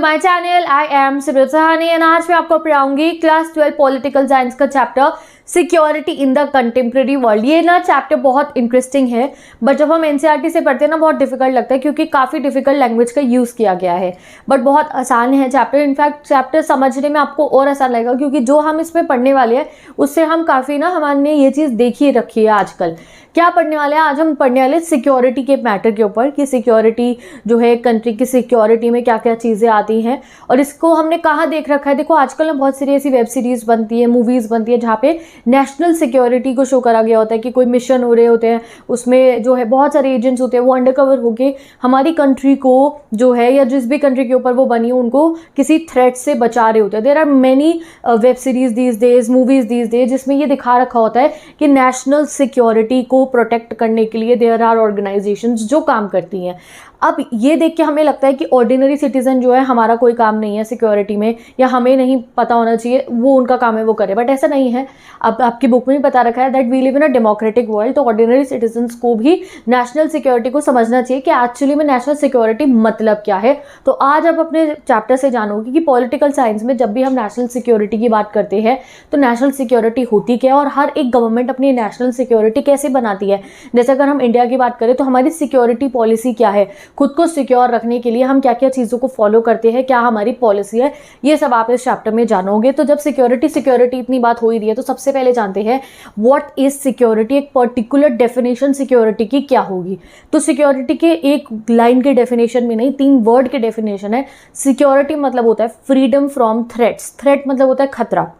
To my channel. I am Simrat Sahani and आज मैं आपको पढ़ाऊंगी क्लास 12 पॉलिटिकल साइंस का chapter security in the contemporary world. ये ना चैप्टर बहुत इंटरेस्टिंग है, बट जब हम एनसीईआरटी से पढ़ते हैं ना बहुत डिफिकल्ट लगता है क्योंकि काफ़ी डिफिकल्ट लैंग्वेज का यूज़ किया गया है, बट बहुत आसान है चैप्टर। इनफैक्ट चैप्टर समझने में आपको और आसान लगेगा क्योंकि जो हम इसमें पढ़ने वाले हैं उससे हम काफ़ी ना हमने ये चीज़ देखी रखी है। आजकल क्या पढ़ने वाले हैं, आज हम पढ़ने वाले सिक्योरिटी के मैटर के ऊपर कि सिक्योरिटी जो है कंट्री की सिक्योरिटी में क्या क्या चीज़ें आती हैं और इसको हमने कहाँ देख रखा है। देखो आजकल ना बहुत सारी ऐसी वेब सीरीज़ बनती है, मूवीज़ बनती है जहाँ पे नेशनल सिक्योरिटी को शो करा गया होता है कि कोई मिशन हो रहे होते हैं, उसमें जो है बहुत सारे एजेंट्स होते हैं, वो अंडरकवर होके हमारी कंट्री को जो है या जिस भी कंट्री के ऊपर वो बनी हो उनको किसी थ्रेट से बचा रहे होते हैं। There are many web series these days, movies these days जिसमें ये दिखा रखा होता है कि नेशनल सिक्योरिटी को प्रोटेक्ट करने के लिए देयर आर ऑर्गेनाइजेशंस जो काम करती हैं। अब ये देख के हमें लगता है कि ऑर्डिनरी सिटीजन जो है हमारा कोई काम नहीं है सिक्योरिटी में, या हमें नहीं पता होना चाहिए, वो उनका काम है वो करे, बट ऐसा नहीं है। अब आपकी बुक में भी बता रखा है that we live in a democratic world, तो ऑर्डिनरी सिटीजन्स को भी नेशनल सिक्योरिटी को समझना चाहिए कि एक्चुअली में नेशनल सिक्योरिटी मतलब क्या है। तो आज आप अपने चैप्टर से जानोगे कि पॉलिटिकल साइंस में जब भी हम नेशनल सिक्योरिटी की बात करते हैं तो नेशनल सिक्योरिटी होती क्या है और हर एक गवर्नमेंट अपनी नेशनल सिक्योरिटी कैसे बनाती है। जैसे अगर हम इंडिया की बात करें तो हमारी सिक्योरिटी पॉलिसी क्या है, खुद को सिक्योर रखने के लिए हम क्या क्या चीज़ों को फॉलो करते हैं, क्या हमारी पॉलिसी है, ये सब आप इस चैप्टर में जानोगे। तो जब सिक्योरिटी इतनी बात हो ही रही है तो सबसे पहले जानते हैं व्हाट इज सिक्योरिटी। एक पर्टिकुलर डेफिनेशन सिक्योरिटी की क्या होगी। तो सिक्योरिटी के एक लाइन के डेफिनेशन में नहीं, 3 वर्ड के डेफिनेशन है। सिक्योरिटी मतलब होता है फ्रीडम फ्रॉम थ्रेट्स, थ्रेट मतलब होता है खतरा,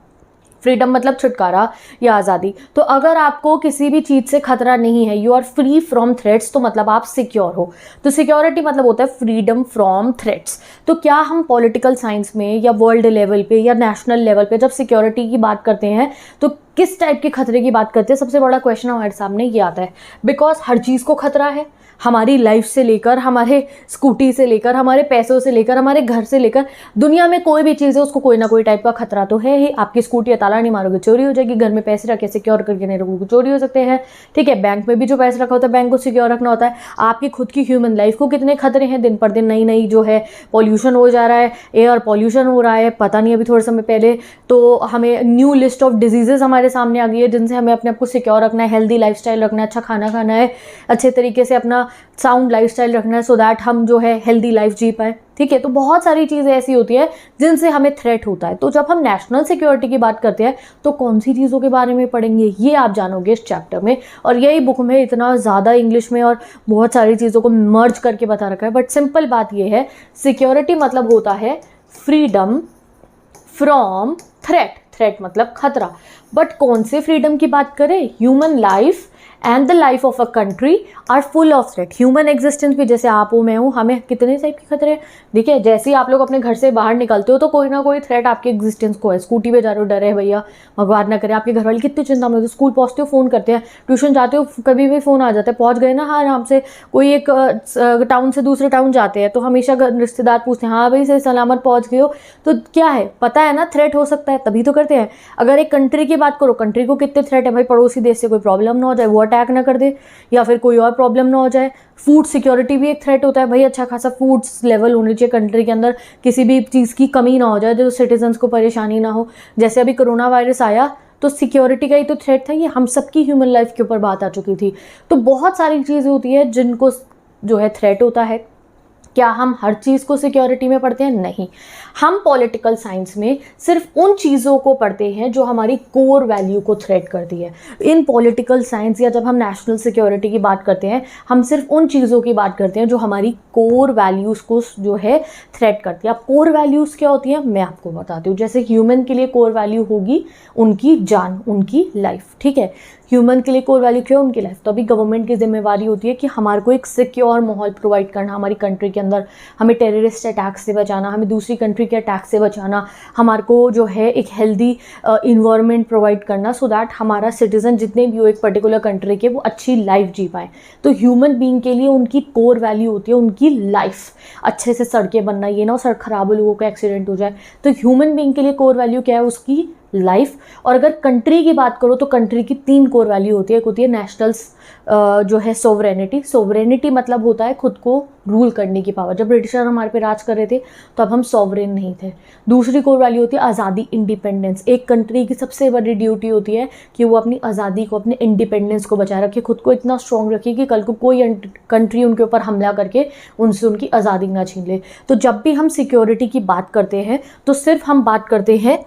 फ्रीडम मतलब छुटकारा या आज़ादी। तो अगर आपको किसी भी चीज़ से खतरा नहीं है, you are free from threats, तो मतलब आप सिक्योर हो। तो सिक्योरिटी मतलब होता है फ्रीडम फ्रॉम थ्रेट्स। तो क्या हम पॉलिटिकल साइंस में या वर्ल्ड लेवल पे या नेशनल लेवल पे जब सिक्योरिटी की बात करते हैं तो किस टाइप के खतरे की बात करते हैं? सबसे बड़ा क्वेश्चन हमारे सामने ये आता है, बिकॉज हर चीज़ को खतरा है। हमारी लाइफ से लेकर, हमारे स्कूटी से लेकर, हमारे पैसों से लेकर, हमारे घर से लेकर, दुनिया में कोई भी चीज़ है उसको कोई ना कोई टाइप का खतरा तो है ही। आपकी स्कूटी ताला नहीं मारोगे चोरी हो जाएगी, घर में पैसे रखे सिक्योर करके नहीं रखोगे चोरी हो सकते हैं, ठीक है। बैंक में भी जो पैसे रखा होता है बैंक को सिक्योर रखना होता है। आपकी खुद की ह्यूमन लाइफ को कितने खतरे हैं, दिन पर दिन नई नई जो है पॉल्यूशन हो जा रहा है, एयर पॉल्यूशन हो रहा है। पता नहीं अभी थोड़े समय पहले तो हमें न्यू लिस्ट ऑफ डिजीजेज हमारे सामने आ गई है जिनसे हमें अपने आप को सिक्योर रखना है, हेल्दी लाइफस्टाइल रखना है, अच्छा खाना खाना है, अच्छे तरीके से अपना साउंड लाइफस्टाइल रखना है सो दैट हम जो है हेल्दी लाइफ जी पाए, ठीक है। तो बहुत सारी चीज़ें ऐसी होती है जिनसे हमें थ्रेट होता है। तो जब हम नेशनल सिक्योरिटी की बात करते हैं तो कौन सी चीज़ों के बारे में पढ़ेंगे ये आप जानोगे इस चैप्टर में। और यही बुक में इतना ज़्यादा इंग्लिश में और बहुत सारी चीज़ों को मर्ज करके बता रखा है, बट सिंपल बात ये है सिक्योरिटी मतलब होता है फ्रीडम फ्रॉम थ्रेट, थ्रेट मतलब खतरा। बट कौन से फ्रीडम की बात करें? Human life and the life of a country are full of threat. Human existence भी, जैसे आप हो मैं हूँ, हमें कितने टाइप के खतरे हैं। देखिए जैसे ही आप लोग अपने घर से बाहर निकलते हो तो कोई ना कोई थ्रेट आपके एग्जिस्टेंस को है। स्कूटी पे जा रहे हो, डर है भैया, भगवान ना करे, आपके घर वाले कितनी चिंता में होते, स्कूल पहुँचते हो फ़ोन करते हैं, ट्यूशन जाते हो कभी भी फ़ोन आ जाता है, पहुँच गए ना हाँ आराम से। कोई एक टाउन से दूसरे टाउन जाते हैं तो हमेशा रिश्तेदार पूछते हैं हाँ भाई से सलामत पहुँच गए हो, तो क्या है पता है ना थ्रेट हो सकता है तभी तो करते हैं। अगर एक कंट्री की बात करो, कंट्री को कितने थ्रेट है भाई, पड़ोसी देश से कोई प्रॉब्लम ना हो जाए, वो अटैक ना कर दे, या फिर कोई और प्रॉब्लम ना हो जाए। फूड सिक्योरिटी भी एक थ्रेट होता है भाई, अच्छा खासा फूड्स लेवल होनी चाहिए कंट्री के अंदर, किसी भी चीज़ की कमी ना हो जाए जो सिटीजन्स को परेशानी ना हो। जैसे अभी कोरोना वायरस आया तो सिक्योरिटी का ही तो थ्रेट था, ये हम सबकी ह्यूमन लाइफ के ऊपर बात आ चुकी थी। तो बहुत सारी चीज़ें होती है जिनको जो है थ्रेट होता है। क्या हम हर चीज़ को सिक्योरिटी में पढ़ते हैं? नहीं, हम पॉलिटिकल साइंस में सिर्फ उन चीज़ों को पढ़ते हैं जो हमारी कोर वैल्यू को थ्रेट करती है। इन पॉलिटिकल साइंस या जब हम नेशनल सिक्योरिटी की बात करते हैं हम सिर्फ उन चीज़ों की बात करते हैं जो हमारी कोर वैल्यूज़ को जो है थ्रेट करती है। अब कोर वैल्यूज़ क्या होती है मैं आपको बताती हूँ। जैसे ह्यूमन के लिए कोर वैल्यू होगी उनकी जान, उनकी लाइफ, ठीक है। ह्यूमन के लिए कोर वैल्यू क्या है? उनकी लाइफ। तो अभी गवर्नमेंट की जिम्मेवारी होती है कि हमारे को एक सिक्योर माहौल प्रोवाइड करना हमारी कंट्री के अंदर, हमें टेररिस्ट अटैक से बचाना, हमें दूसरी कंट्री के अटैक से बचाना, हमारे को जो है एक हेल्दी इन्वायरमेंट प्रोवाइड करना सो दैट हमारा सिटीजन जितने भी हो एक पर्टिकुलर कंट्री के वो अच्छी लाइफ जी पाए। तो ह्यूमन बीइंग के लिए उनकी कोर वैल्यू होती है उनकी लाइफ, अच्छे से सड़कें बनना, ये ना सड़क खराब हो लोगों का एक्सीडेंट हो जाए। तो ह्यूमन बीइंग के लिए कोर वैल्यू क्या है? उसकी लाइफ। और अगर कंट्री की बात करो तो कंट्री की 3 कोर वैल्यू होती है। एक होती है नेशनल जो है सोवरेनिटी। सोवरेनिटी मतलब होता है खुद को रूल करने की पावर। जब ब्रिटिशर हमारे पे राज कर रहे थे तो अब हम सॉवरेन नहीं थे। दूसरी कोर वैल्यू होती है आज़ादी, इंडिपेंडेंस। एक कंट्री की सबसे बड़ी ड्यूटी होती है कि वो अपनी आज़ादी को, अपने इंडिपेंडेंस को बचाए रखे, खुद को इतना स्ट्रॉन्ग रखे कि कल को कोई कंट्री उनके ऊपर हमला करके उनसे उनकी आज़ादी ना छीन ले। तो जब भी हम सिक्योरिटी की बात करते हैं तो सिर्फ हम बात करते हैं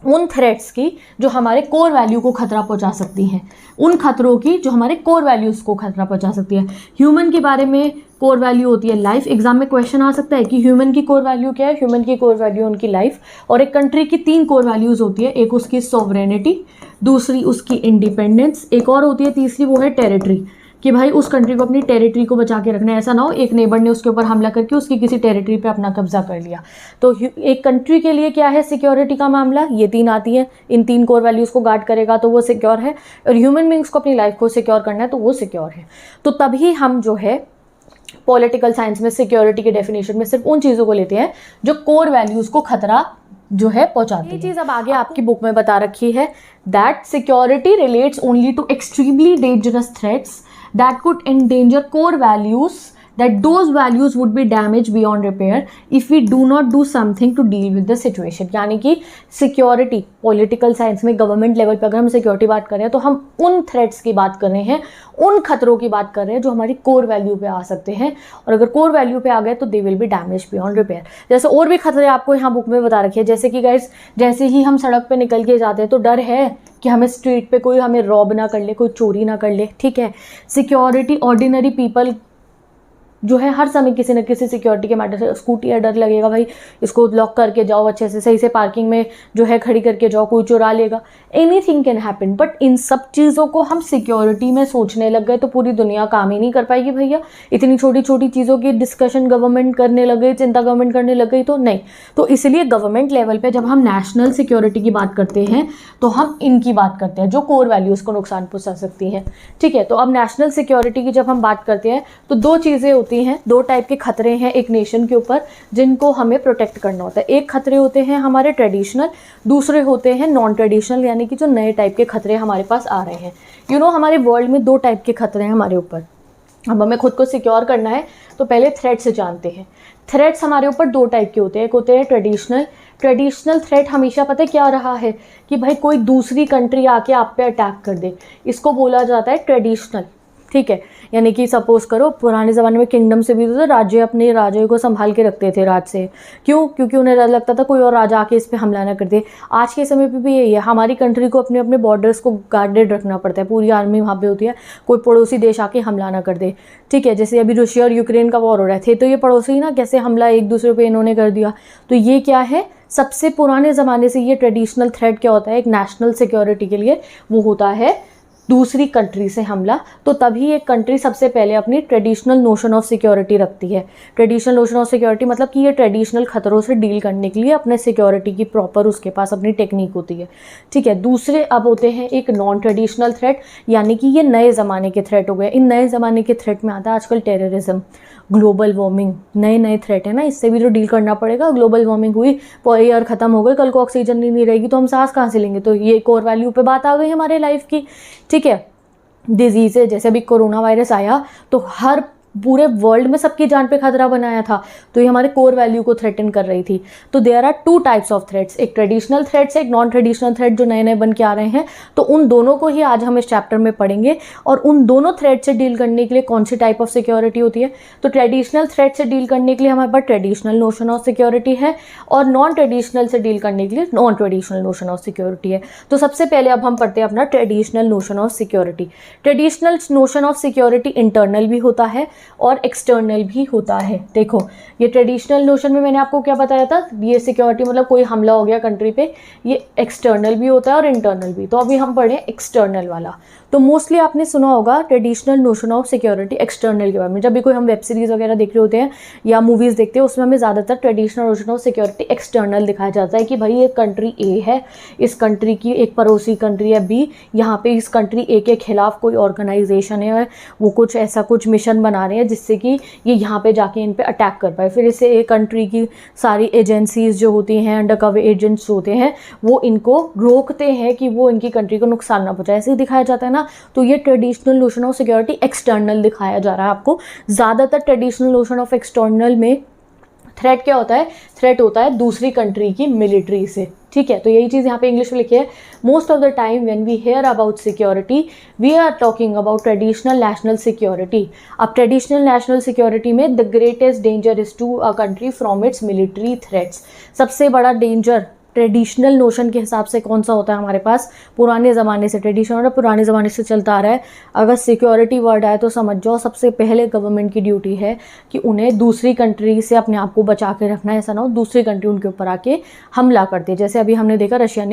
उन थ्रेट्स की जो हमारे कोर वैल्यू को खतरा पहुंचा सकती हैं, उन खतरों की जो हमारे कोर वैल्यूज़ को खतरा पहुंचा सकती है। ह्यूमन के बारे में कोर वैल्यू होती है लाइफ। एग्जाम में क्वेश्चन आ सकता है कि ह्यूमन की कोर वैल्यू क्या है। ह्यूमन की कोर वैल्यू उनकी लाइफ। और एक कंट्री की 3 कोर वैल्यूज़ होती है। एक उसकी सॉवरेनिटी, दूसरी उसकी इंडिपेंडेंस, एक और होती है तीसरी, वो है टेरिटरी, कि भाई उस कंट्री को अपनी टेरिटरी को बचा के रखना है। ऐसा ना हो एक नेबर ने उसके ऊपर हमला करके उसकी किसी टेरिटरी पे अपना कब्जा कर लिया। तो एक कंट्री के लिए क्या है सिक्योरिटी का मामला, ये 3 आती है। इन 3 कोर वैल्यूज़ को गार्ड करेगा तो वो सिक्योर है। और ह्यूमन बींग्स को अपनी लाइफ को सिक्योर करना है तो वो सिक्योर है। तो तभी हम जो है पॉलिटिकल साइंस में सिक्योरिटी के डेफिनेशन में सिर्फ उन चीज़ों को लेते हैं जो कोर वैल्यूज़ को खतरा जो है पहुंचाती है। ये चीज़ अब आगे आपकी बुक में बता रखी है, that security relates only to extremely dangerous threats that could endanger core values, that those values would be damaged beyond repair if we do not do something to deal with the situation। यानी कि security political science में government level पर अगर हम security बात कर रहे हैं तो हम उन थ्रेट्स की बात कर रहे हैं, उन खतरों की बात कर रहे हैं जो हमारी कोर वैल्यू पे आ सकते हैं। और अगर कोर वैल्यू पे आ गए तो they will be damage beyond repair. जैसे और भी खतरे आपको यहाँ बुक में बता रखे हैं, जैसे कि गाइस जैसे ही हम सड़क पे निकल के जाते हैं तो डर है कि हमें स्ट्रीट पे कोई हमें रॉब ना कर ले, कोई चोरी ना कर ले, ठीक है। सिक्योरिटी, ऑर्डिनरी पीपल जो है हर समय किसी न किसी सिक्योरिटी के मैटर से, स्कूटी है डर लगेगा भाई इसको लॉक करके जाओ, अच्छे से सही से पार्किंग में जो है खड़ी करके जाओ, कोई चुरा लेगा, anything can happen. But in सब चीज़ों को हम सिक्योरिटी में सोचने लग गए तो पूरी दुनिया काम ही नहीं कर पाएगी भैया। इतनी छोटी छोटी चीज़ों की डिस्कशन गवर्नमेंट करने लग गई, चिंता गवर्नमेंट करने लग गई तो नहीं। तो इसलिए गवर्नमेंट लेवल पर जब हम नेशनल सिक्योरिटी की बात करते हैं तो हम इनकी बात करते हैं जो कोर वैल्यूज़ को नुकसान पहुँचा सकती हैं, ठीक है। तो अब नेशनल सिक्योरिटी की जब हम बात करते हैं तो 2 चीज़ें होती हैं, 2 टाइप के खतरे हैं एक नेशन के ऊपर जिनको हमें प्रोटेक्ट करना होता है। एक खतरे होते हैं हमारे ट्रेडिशनल, दूसरे होते हैं नॉन ट्रेडिशनल, यानी कि जो नए टाइप के खतरे हमारे पास आ रहे हैं। हमारे वर्ल्ड में 2 टाइप के खतरे हैं हमारे ऊपर। अब हमें खुद को सिक्योर करना है तो पहले थ्रेट्स जानते हैं। थ्रेट्स हमारे ऊपर 2 टाइप के होते हैं। एक होते हैं ट्रेडिशनल थ्रेट हमेशा पता है क्या रहा है कि भाई कोई दूसरी कंट्री आके आप पे अटैक कर दे, इसको बोला जाता है ट्रेडिशनल, ठीक है। यानी कि सपोज करो पुराने ज़माने में किंगडम से भी तो राज्य अपने राज्यों को संभाल के रखते थे राज से, क्यों? क्योंकि उन्हें लगता था कोई और राजा आके इस पे हमला ना कर दे। आज के समय पे भी यही है, हमारी कंट्री को अपने अपने बॉर्डर्स को गार्डेड रखना पड़ता है, पूरी आर्मी वहाँ पे होती है, कोई पड़ोसी देश आके हमला ना कर दे, ठीक है। जैसे अभी रूसिया और यूक्रेन का वॉर हो रहे थे तो ये पड़ोसी ना कैसे हमला एक दूसरे पे इन्होंने कर दिया। तो ये क्या है, सबसे पुराने ज़माने से ये ट्रेडिशनल थ्रेट क्या होता है एक नेशनल सिक्योरिटी के लिए, वो होता है दूसरी कंट्री से हमला। तो तभी एक कंट्री सबसे पहले अपनी ट्रेडिशनल नोशन ऑफ सिक्योरिटी रखती है। ट्रेडिशनल नोशन ऑफ सिक्योरिटी मतलब कि ये ट्रेडिशनल खतरों से डील करने के लिए अपने सिक्योरिटी की प्रॉपर उसके पास अपनी टेक्निक होती है, ठीक है। दूसरे अब होते हैं एक नॉन ट्रेडिशनल थ्रेट, यानी कि ये नए ज़माने के थ्रेट हो गए। इन नए ज़माने के थ्रेट में आता है आजकल टेररिज्म, ग्लोबल वार्मिंग, नए थ्रेट है ना, इससे भी तो डील करना पड़ेगा। ग्लोबल वार्मिंग हुई, एयर ख़त्म हो गई, कल को ऑक्सीजन नहीं रहेगी तो हम सांस कहाँ से लेंगे। तो ये कोर वैल्यू पे बात आ गई हमारे लाइफ की, ठीक है। डिजीज़ है, जैसे अभी कोरोना वायरस आया तो हर पूरे वर्ल्ड में सबकी जान पे खतरा बनाया था, तो ये हमारे कोर वैल्यू को थ्रेटन कर रही थी। तो there are 2 types of threats, एक ट्रेडिशनल थ्रेट्स है, एक नॉन ट्रेडिशनल थ्रेट जो नए नए बन के आ रहे हैं। तो उन दोनों को ही आज हम इस चैप्टर में पढ़ेंगे। और उन दोनों थ्रेट से डील करने के लिए कौन सी टाइप ऑफ सिक्योरिटी होती है, तो ट्रेडिशनल थ्रेट से डील करने के लिए हमारे पास ट्रेडिशनल नोशन ऑफ सिक्योरिटी है और नॉन ट्रेडिशनल से डील करने के लिए non traditional notion of security है। तो सबसे पहले अब हम पढ़ते हैं अपना traditional notion of security. Traditional notion of security internal भी होता है और एक्सटर्नल भी होता है। देखो ये ट्रेडिशनल नोशन में मैंने आपको क्या बताया था, ये सिक्योरिटी मतलब कोई हमला हो गया कंट्री पे, ये एक्सटर्नल भी होता है और इंटरनल भी। तो अभी हम पढ़े एक्सटर्नल वाला। तो मोस्टली आपने सुना होगा traditional notion of security external के बारे में। जब भी कोई हम वेब सीरीज़ वगैरह देख रहे होते हैं या मूवीज़ देखते हैं, उसमें हमें ज़्यादातर traditional notion of security external दिखाया जाता है कि भाई ये कंट्री ए है, इस कंट्री की एक पड़ोसी कंट्री है बी, यहाँ पे इस कंट्री ए के खिलाफ कोई ऑर्गेनाइजेशन है, वो कुछ ऐसा कुछ मिशन बना रहे हैं जिससे कि ये यहाँ पे जाके इन पे अटैक कर पाए। फिर इससे एक कंट्री की सारी एजेंसीज जो होती हैं, अंडरकवर एजेंट्स होते हैं, वो इनको रोकते हैं कि वो इनकी कंट्री को नुकसान ना पहुंचाए, ऐसे ही दिखाया जाता है ना। तो ये traditional notion of security external दिखाया जा रहा है आपको। ज़्यादातर ट्रेडिशनल नोशन ऑफ एक्सटर्नल में थ्रेट क्या होता है? थ्रेट होता है दूसरी कंट्री की मिलिट्री से, ठीक है। तो यही चीज़ यहाँ पे इंग्लिश में लिखी है। Most of the time when we hear about security we are talking about traditional national security. अब ट्रेडिशनल नेशनल सिक्योरिटी में the greatest danger is to a country from its military threats. सबसे बड़ा danger traditional notion के हिसाब से कौन सा होता है हमारे पास? पुराने ज़माने से, ट्रेडिशनल पुराने ज़माने से चलता आ रहा है। अगर सिक्योरिटी वर्ड आए तो समझ जाओ सबसे पहले गवर्नमेंट की ड्यूटी है कि उन्हें दूसरी कंट्री से अपने आप को बचा के रखना है। ऐसा ना हो दूसरी कंट्री उनके ऊपर आके हमला कर दे। जैसे अभी हमने देखा रशिया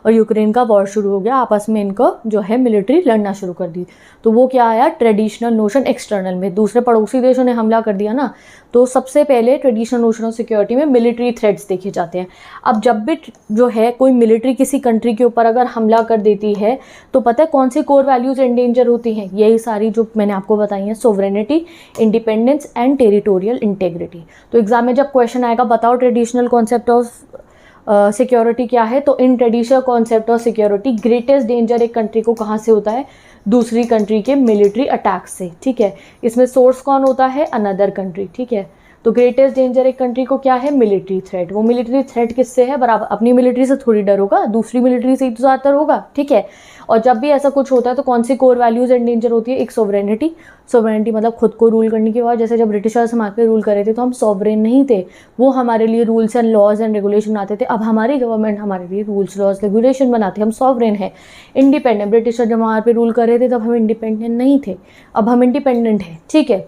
और यूक्रेन का वॉर शुरू हो गया, आपस में इनको जो है मिलिट्री लड़ना शुरू कर दी। तो वो क्या आया? ट्रेडिशनल नोशन एक्सटर्नल में दूसरे पड़ोसी देशों ने हमला कर दिया ना। तो सबसे पहले ट्रेडिशनल नोशन ऑफ सिक्योरिटी में मिलिट्री थ्रेट्स देखे जाते हैं। अब जब भी जो है कोई मिलिट्री किसी कंट्री के ऊपर अगर हमला कर देती है तो पता है कौन सी कोर वैल्यूज एंडेंजर होती हैं? यही सारी जो मैंने आपको बताई हैं, sovereignty, independence and territorial integrity. तो एग्जाम में जब क्वेश्चन आएगा बताओ ट्रेडिशनल कॉन्सेप्ट ऑफ सिक्योरिटी क्या है, तो in traditional concept of security greatest danger एक कंट्री को कहाँ से होता है? दूसरी कंट्री के मिलिट्री अटैक से, ठीक है। इसमें सोर्स कौन होता है? अनदर कंट्री, ठीक है। तो ग्रेटेस्ट डेंजर एक कंट्री को क्या है? Military threat. वो मिलिट्री थ्रेट किससे है? बराबर अपनी मिलिट्री से थोड़ी डर होगा, दूसरी मिलिट्री से ही तो ज़्यादातर होगा, ठीक है। और जब भी ऐसा कुछ होता है तो कौन सी कोर वैल्यूज एंडेंजर होती है? एक सोवरेनिटी। सोवरेनिटी मतलब खुद को रूल करने की बात। जैसे जब ब्रिटिशर्स हमारे पे रूल कर रहे थे तो हम सॉवरेन नहीं थे, वो हमारे लिए rules and laws and regulation बनाते थे। अब हमारी गवर्नमेंट हमारे लिए रूल्स लॉज रेगुलेशन बनाते, हम सॉवरेन है। इंडिपेंडेंट, ब्रिटिशर जब हमारे पे रूल कर रहे थे तब हम इंडिपेंडेंट नहीं थे, अब हम इंडिपेंडेंट हैं, ठीक है।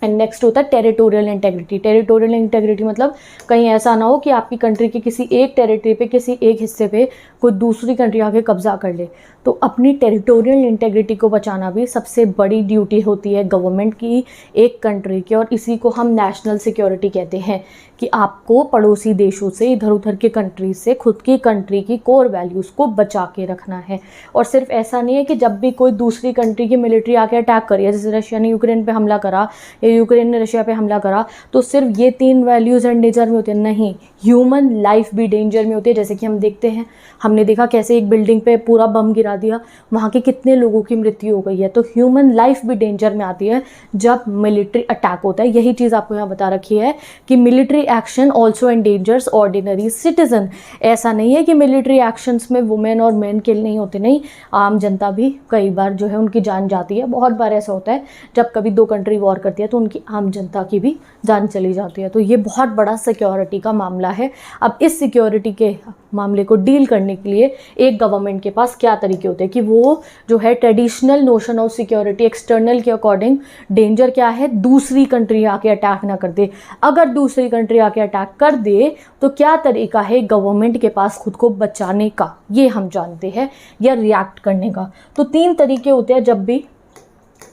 एंड नेक्स्ट होता है टेरिटोरियल इंटेग्रिटी। टेरिटोरियल इंटेग्रिटी मतलब कहीं ऐसा ना हो कि आपकी कंट्री के किसी एक टेरिटरी पे, किसी एक हिस्से पे कोई दूसरी कंट्री आके कब्जा कर ले। तो अपनी टेरिटोरियल इंटेग्रिटी को बचाना भी सबसे बड़ी ड्यूटी होती है गवर्नमेंट की एक कंट्री की, और इसी को हम नेशनल सिक्योरिटी कहते हैं कि आपको पड़ोसी देशों से, इधर उधर के कंट्री से खुद की कंट्री की कोर वैल्यूज़ को बचा के रखना है। और सिर्फ ऐसा नहीं है कि जब भी कोई दूसरी कंट्री की मिलिट्री आके अटैक करी, जैसे रशिया ने यूक्रेन पे हमला करा या यूक्रेन ने रशिया पे हमला करा, तो सिर्फ ये तीन वैल्यूज़ एंड डेंजर में होते हैं, नहीं, ह्यूमन लाइफ भी डेंजर में होती है। जैसे कि हम देखते हैं, हमने देखा कैसे एक बिल्डिंग पे पूरा बम गिरा दिया, वहाँ के कितने लोगों की मृत्यु हो गई है। तो ह्यूमन लाइफ भी डेंजर में आती है जब मिलिट्री अटैक होता है। यही चीज़ आपको यहाँ बता रखी है कि military action also endangers ordinary citizen. ऐसा नहीं है कि मिलिट्री एक्शंस में वुमेन और मैन किल नहीं होते, नहीं, आम जनता भी कई बार जो है उनकी जान जाती है। बहुत बार ऐसा होता है जब कभी दो कंट्री वॉर करती है तो उनकी आम जनता की भी जान चली जाती है। तो ये बहुत बड़ा सिक्योरिटी का मामला है। अब इस सिक्योरिटी के मामले को डील करने के लिए एक गवर्नमेंट के पास क्या तरीके होते हैं कि वो जो है traditional notion of security external के अकॉर्डिंग डेंजर क्या है? दूसरी कंट्री आके अटैक ना कर दे। अगर दूसरी कंट्री आके अटैक कर दे तो क्या तरीका है गवर्नमेंट के पास खुद को बचाने का, ये हम जानते हैं, या रिएक्ट करने का। तो तीन तरीके होते हैं जब भी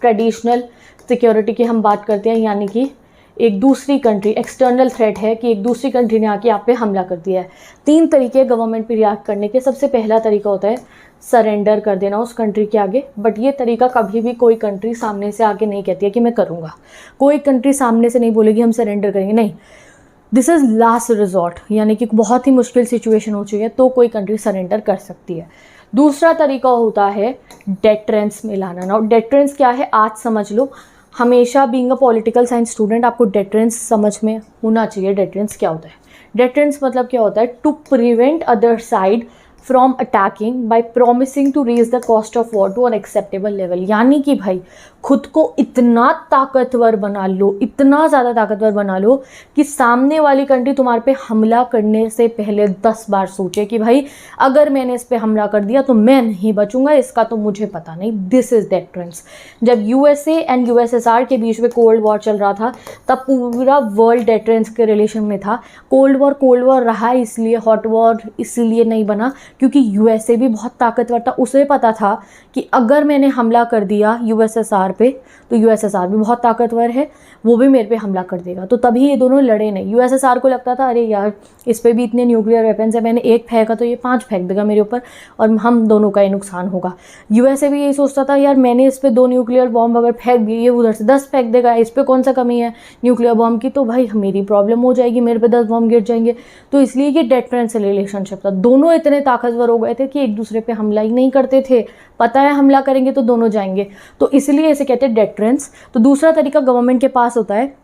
ट्रेडिशनल सिक्योरिटी की हम बात करते हैं, यानी कि एक दूसरी कंट्री, एक्सटर्नल थ्रेट है कि एक दूसरी कंट्री ने आके आप पे हमला कर दिया है। तीन तरीके गवर्नमेंट पे रिएक्ट करने के। सबसे पहला तरीका होता है सरेंडर कर देना उस कंट्री के आगे। बट ये तरीका कभी भी कोई कंट्री सामने से आके नहीं कहती है कि मैं करूँगा। कोई कंट्री सामने से नहीं बोलेगी हम सरेंडर करेंगे, नहीं, दिस इज़ लास्ट रिजॉर्ट, यानी कि बहुत ही मुश्किल सिचुएशन हो चुकी है तो कोई कंट्री सरेंडर कर सकती है। दूसरा तरीका होता है डेटरेंस में लाना। ना डेटरेंस क्या है आज समझ लो। हमेशा being a political science student आपको डेटरेंस समझ में होना चाहिए। डेटरेंस क्या होता है? डेटरेंस मतलब क्या होता है? To prevent other side from attacking by promising to raise the cost of war to an acceptable level. यानी कि भाई खुद को इतना ताकतवर बना लो, इतना ज़्यादा ताकतवर बना लो कि सामने वाली कंट्री तुम्हारे पे हमला करने से पहले 10 बार सोचे कि भाई अगर मैंने इस पे हमला कर दिया तो मैं नहीं बचूंगा, इसका तो मुझे पता नहीं। This is deterrence. जब यूएसए एंड यूएसएसआर के बीच में कोल्ड वॉर चल रहा था तब पूरा वर्ल्ड डेटरेंस के रिलेशन में था। कोल्ड वॉर रहा इसलिए, हॉट वॉर इसलिए नहीं बना क्योंकि यूएसए भी बहुत ताकतवर था। उसे पता था कि अगर मैंने हमला कर दिया यूएसएसआर पे तो यूएसएसआर भी बहुत ताकतवर है, वो भी मेरे पे हमला कर देगा, तो तभी ये दोनों लड़े नहीं। यूएसएसआर को लगता था अरे यार इस पे भी इतने न्यूक्लियर वेपन्स है, मैंने एक फेंका तो ये 5 फेंक देगा मेरे ऊपर और हम दोनों का ही नुकसान होगा। यूएसए भी यही सोचता था यार मैंने इस पे 2 न्यूक्लियर बॉम्ब अगर फेंक दिए, ये उधर से 10 फेंक देगा, इस पे कौन सा कमी है न्यूक्लियर बॉम्ब की, तो भाई मेरी प्रॉब्लम हो जाएगी, मेरे पे 10 बॉम्ब गिर जाएंगे। तो इसलिए ये डेटरेंस रिलेशनशिप था। दोनों इतने ताकतवर हो गए थे कि एक दूसरे पे हमला ही नहीं करते थे, पता है हमला करेंगे तो दोनों जाएंगे, तो इसलिए इसे कहते हैं डेटरेंस। तो दूसरा तरीका गवर्नमेंट के पास होता है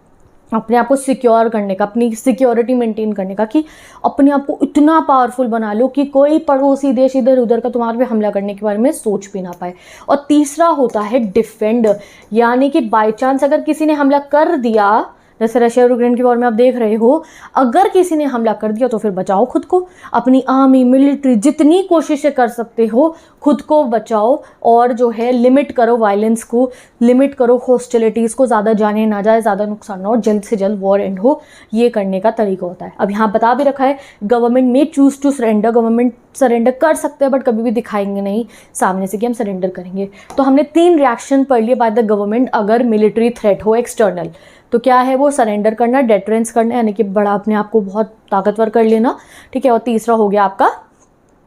अपने आप को सिक्योर करने का, अपनी सिक्योरिटी मेंटेन करने का, कि अपने आप को इतना पावरफुल बना लो कि कोई पड़ोसी देश इधर उधर का तुम्हारे पे हमला करने के बारे में सोच भी ना पाए। और तीसरा होता है डिफेंड, यानी कि बाय चांस अगर किसी ने हमला कर दिया, जैसे रशिया और यूक्रेन के वॉर में आप देख रहे हो, अगर किसी ने हमला कर दिया तो फिर बचाओ खुद को, अपनी आर्मी मिलिट्री जितनी कोशिशें कर सकते हो खुद को बचाओ, और जो है लिमिट करो वायलेंस को, लिमिट करो हॉस्टिलिटीज़ को, ज़्यादा जाने ना जाए, ज़्यादा नुकसान ना हो, जल्द से जल्द वॉर एंड हो, ये करने का तरीका होता है। अब यहाँ बता भी रखा है गवर्नमेंट में choose to surrender, government surrender कर सकते हैं बट कभी भी दिखाएंगे नहीं सामने से कि हम सरेंडर करेंगे। तो हमने 3 रिएक्शन पढ़ लिए बाय द गवर्नमेंट अगर मिलिट्री थ्रेट हो एक्सटर्नल। तो क्या है वो, सरेंडर करना, डेटरेंस करना, यानी कि बड़ा अपने आप को बहुत ताकतवर कर लेना, ठीक है। और तीसरा हो गया आपका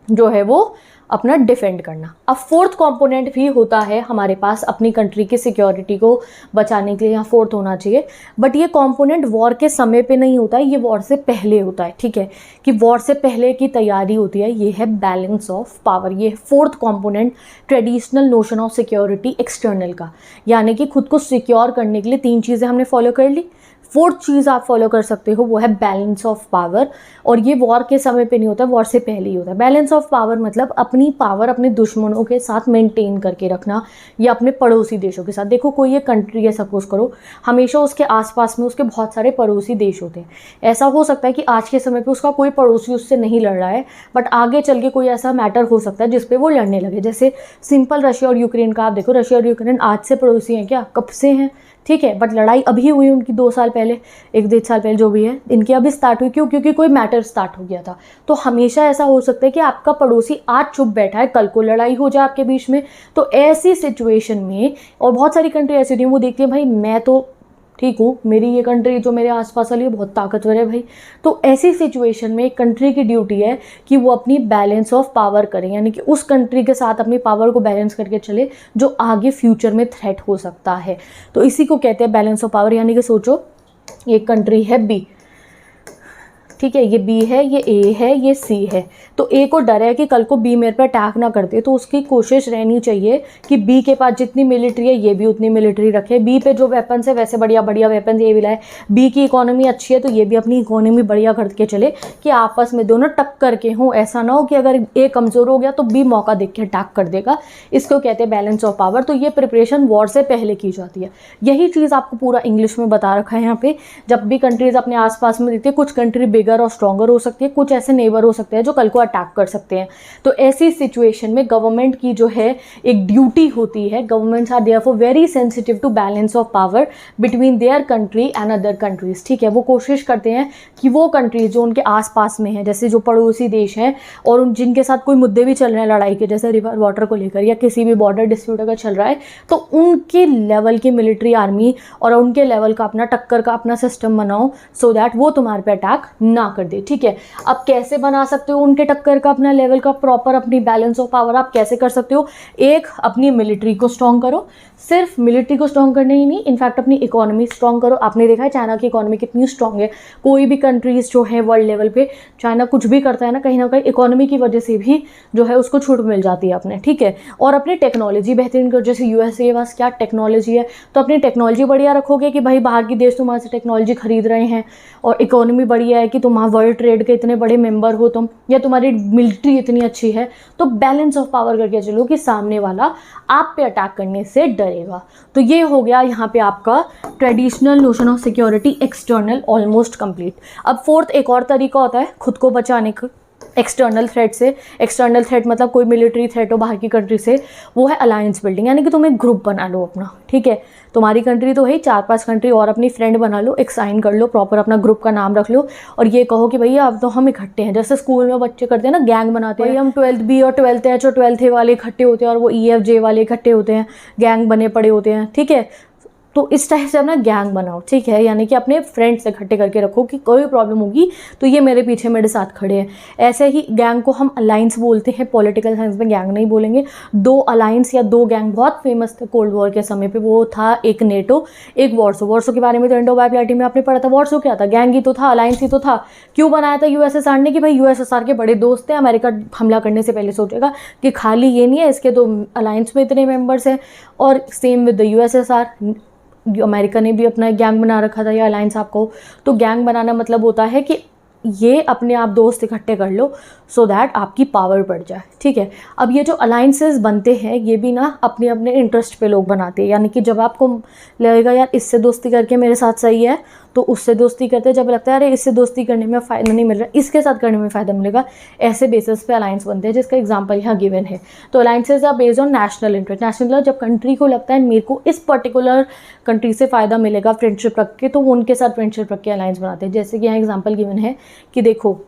जो है वो अपना डिफेंड करना। अब फोर्थ कंपोनेंट भी होता है हमारे पास अपनी कंट्री की सिक्योरिटी को बचाने के लिए, यहाँ फोर्थ होना चाहिए, बट ये कंपोनेंट वॉर के समय पे नहीं होता है, ये वॉर से पहले होता है, ठीक है, कि वॉर से पहले की तैयारी होती है, ये है बैलेंस ऑफ पावर। ये fourth component traditional notion of security external का, यानी कि खुद को सिक्योर करने के लिए 3 चीज़ें हमने फॉलो कर ली। फोर्थ चीज़ आप फॉलो कर सकते हो वो है बैलेंस ऑफ पावर, और ये वॉर के समय पे नहीं होता, वॉर से पहले ही होता है। बैलेंस ऑफ पावर मतलब अपनी पावर अपने दुश्मनों के साथ मेंटेन करके रखना या अपने पड़ोसी देशों के साथ। देखो कोई एक कंट्री है सपोज करो, हमेशा उसके आसपास में उसके बहुत सारे पड़ोसी देश होते हैं। ऐसा हो सकता है कि आज के समय पे उसका कोई पड़ोसी उससे नहीं लड़ रहा है, बट आगे चल के कोई ऐसा मैटर हो सकता है जिसपे वो लड़ने लगे। जैसे सिंपल रशिया और यूक्रेन का आप देखो, रशिया और यूक्रेन आज से पड़ोसी हैं क्या, कब से हैं, ठीक है, बट लड़ाई अभी हुई उनकी 2 साल पहले, 1-1.5 साल पहले जो भी है, इनकी अभी स्टार्ट हुई। क्यों? क्योंकि कोई मैटर स्टार्ट हो गया था। तो हमेशा ऐसा हो सकता है कि आपका पड़ोसी आज चुप बैठा है, कल को लड़ाई हो जाए आपके बीच में। तो ऐसी सिचुएशन में, और बहुत सारी कंट्री ऐसी होती है वो देखती है भाई मैं तो ठीक हूँ, मेरी ये कंट्री जो मेरे आसपास वाली है बहुत ताकतवर है भाई। तो ऐसी सिचुएशन में एक कंट्री की ड्यूटी है कि वो अपनी बैलेंस ऑफ पावर करें, यानी कि उस कंट्री के साथ अपनी पावर को बैलेंस करके चले जो आगे फ्यूचर में थ्रेट हो सकता है। तो इसी को कहते हैं बैलेंस ऑफ पावर। यानी कि सोचो एक कंट्री है बी, ठीक है, ये बी है, ये ए है, ये सी है। तो ए को डर है कि कल को बी मेरे पर अटैक ना करते, तो उसकी कोशिश रहनी चाहिए कि बी के पास जितनी मिलिट्री है ये भी उतनी मिलिट्री रखे। बी पे जो वेपन्स है वैसे बढ़िया बढ़िया वेपन्स ये भी लाए। बी की इकोनॉमी अच्छी है तो ये भी अपनी इकोनॉमी बढ़िया करके चले कि आपस में दोनों टक्कर के हों। ऐसा ना हो कि अगर ए कमज़ोर हो गया तो बी मौका देख के अटैक कर देगा। इसको कहते हैं बैलेंस ऑफ पावर। तो ये प्रिपरेशन वॉर से पहले की जाती है। यही चीज़ आपको पूरा इंग्लिश में बता रखा है यहाँ पे। जब भी कंट्रीज़ अपने आसपास में देखती है, कुछ कंट्री बिगर और स्ट्रॉन्गर हो सकती है, कुछ ऐसे नेबर हो सकते हैं जो कल को अटैक कर सकते हैं। तो ऐसी सिचुएशन में गवर्नमेंट की जो है एक ड्यूटी होती है, governments are therefore very sensitive to balance of power between their country and other countries. ठीक है, वो कोशिश करते हैं कि वो कंट्रीज जो उनके आसपास में है, जैसे जो पड़ोसी देश हैं और जिनके साथ कोई मुद्दे भी चल रहे हैं लड़ाई के, जैसे रिवर वाटर को लेकर या किसी भी बॉर्डर डिस्प्यूट अगर चल रहा है, तो उनके लेवल की मिलिट्री आर्मी और उनके लेवल का अपना टक्कर का अपना सिस्टम बनाओ सो दैट वो तुम्हारे पे अटैक ना कर दे। ठीक है, अब कैसे बना सकते हो उनके टक्कर का अपना लेवल का प्रॉपर अपनी बैलेंस ऑफ पावर आप कैसे कर सकते हो? एक, अपनी मिलिट्री को स्ट्रॉन्ग करो। सिर्फ मिलिट्री को स्ट्रॉन्ग करना ही नहीं, इनफैक्ट अपनी इकोनॉमी स्ट्रॉन्ग करो। आपने देखा है चाइना की इकोनॉमी कितनी स्ट्रॉन्ग है। कोई भी कंट्रीज जो है वर्ल्ड लेवल पे, चाइना कुछ भी करता है ना कहीं इकोनॉमी की वजह से भी जो है उसको छूट मिल जाती है अपने। ठीक है, और अपनी टेक्नोलॉजी बेहतरीन करो। जैसे यूएसए पास क्या टेक्नोलॉजी है, तो अपनी टेक्नोलॉजी बढ़िया रखोगे कि भाई बाहर की देश तुम्हारे से टेक्नोलॉजी खरीद रहे हैं, और इकोनॉमी बढ़िया है कि तुम वर्ल्ड ट्रेड के इतने बड़े मेंबर हो तुम, या तुम्हारी मिलिट्री इतनी अच्छी है, तो बैलेंस ऑफ पावर करके चलो कि सामने वाला आप पे अटैक करने से डरेगा। तो ये हो गया यहाँ पे आपका traditional notion of security external almost complete. अब फोर्थ एक और तरीका होता है खुद को बचाने का एक्सटर्नल थ्रेट से। एक्सटर्नल थ्रेट मतलब कोई मिलिट्री थ्रेट हो बाहर की कंट्री से, वो है अलायंस बिल्डिंग, यानी कि तुम एक ग्रुप बना लो अपना, ठीक है। तुम्हारी कंट्री तो है 4-5 कंट्री और अपनी फ्रेंड बना लो, एक साइन कर लो, प्रॉपर अपना ग्रुप का नाम रख लो और ये कहो कि भैया अब तो हम इकट्ठे हैं। जैसे स्कूल में बच्चे करते हैं ना, गैंग बनाते हैं, हम 12th बी और 12th एच और 12th ए वाले इकट्ठे होते हैं और वो EFJ वाले इकट्ठे होते हैं, गैंग बने पड़े होते हैं, ठीक है। तो इस टाइप से अपना गैंग बनाओ, ठीक है, यानी कि अपने फ्रेंड्स इकट्ठे करके रखो कि कोई प्रॉब्लम होगी तो ये मेरे पीछे मेरे साथ खड़े हैं। ऐसे ही गैंग को हम अलायंस बोलते हैं, पॉलिटिकल साइंस में गैंग नहीं बोलेंगे। 2 अलायंस या 2 गैंग बहुत फेमस थे कोल्ड वॉर के समय पे, वो था एक नेटो, एक वॉर्सो। वॉर्सो के बारे में तो इंडो बायपोलारिटी में आपने पढ़ा था। वॉर्सो क्या था? गैंग ही तो था, अलायंस ही तो था। क्यों बनाया था USSR ने? कि भाई USSR के बड़े दोस्त हैं, अमेरिका हमला करने से पहले सोचेगा कि खाली ये नहीं है, इसके तो अलायंस में इतने मेंबर्स हैं। और same with the USSR, America ने भी अपना गैंग बना रखा था या अलायंस आपको। तो गैंग बनाना मतलब होता है कि ये अपने आप दोस्त इकट्ठे कर लो सो दैट आपकी पावर बढ़ जाए, ठीक है। अब ये जो अलायंसेस बनते हैं ये भी ना अपने अपने इंटरेस्ट पे लोग बनाते हैं, यानी कि जब आपको लगेगा यार इससे दोस्ती करके मेरे साथ सही है तो उससे दोस्ती करते हैं, जब लगता है अरे इससे दोस्ती करने में फ़ायदा नहीं मिल रहा, इसके साथ करने में फ़ायदा मिलेगा, ऐसे बेसिस पे अलायंस बनते हैं, जिसका एग्जांपल यहाँ गिवन है। तो alliances are based on national interest. National जब कंट्री को लगता है मेरे को इस पर्टिकुलर कंट्री से फ़ायदा मिलेगा फ्रेंडशिप रख के, तो वो उनके साथ फ्रेंडशिप रख के अलायंस बनाते हैं। जैसे कि यहाँ एग्जाम्पल गिवन है कि देखो,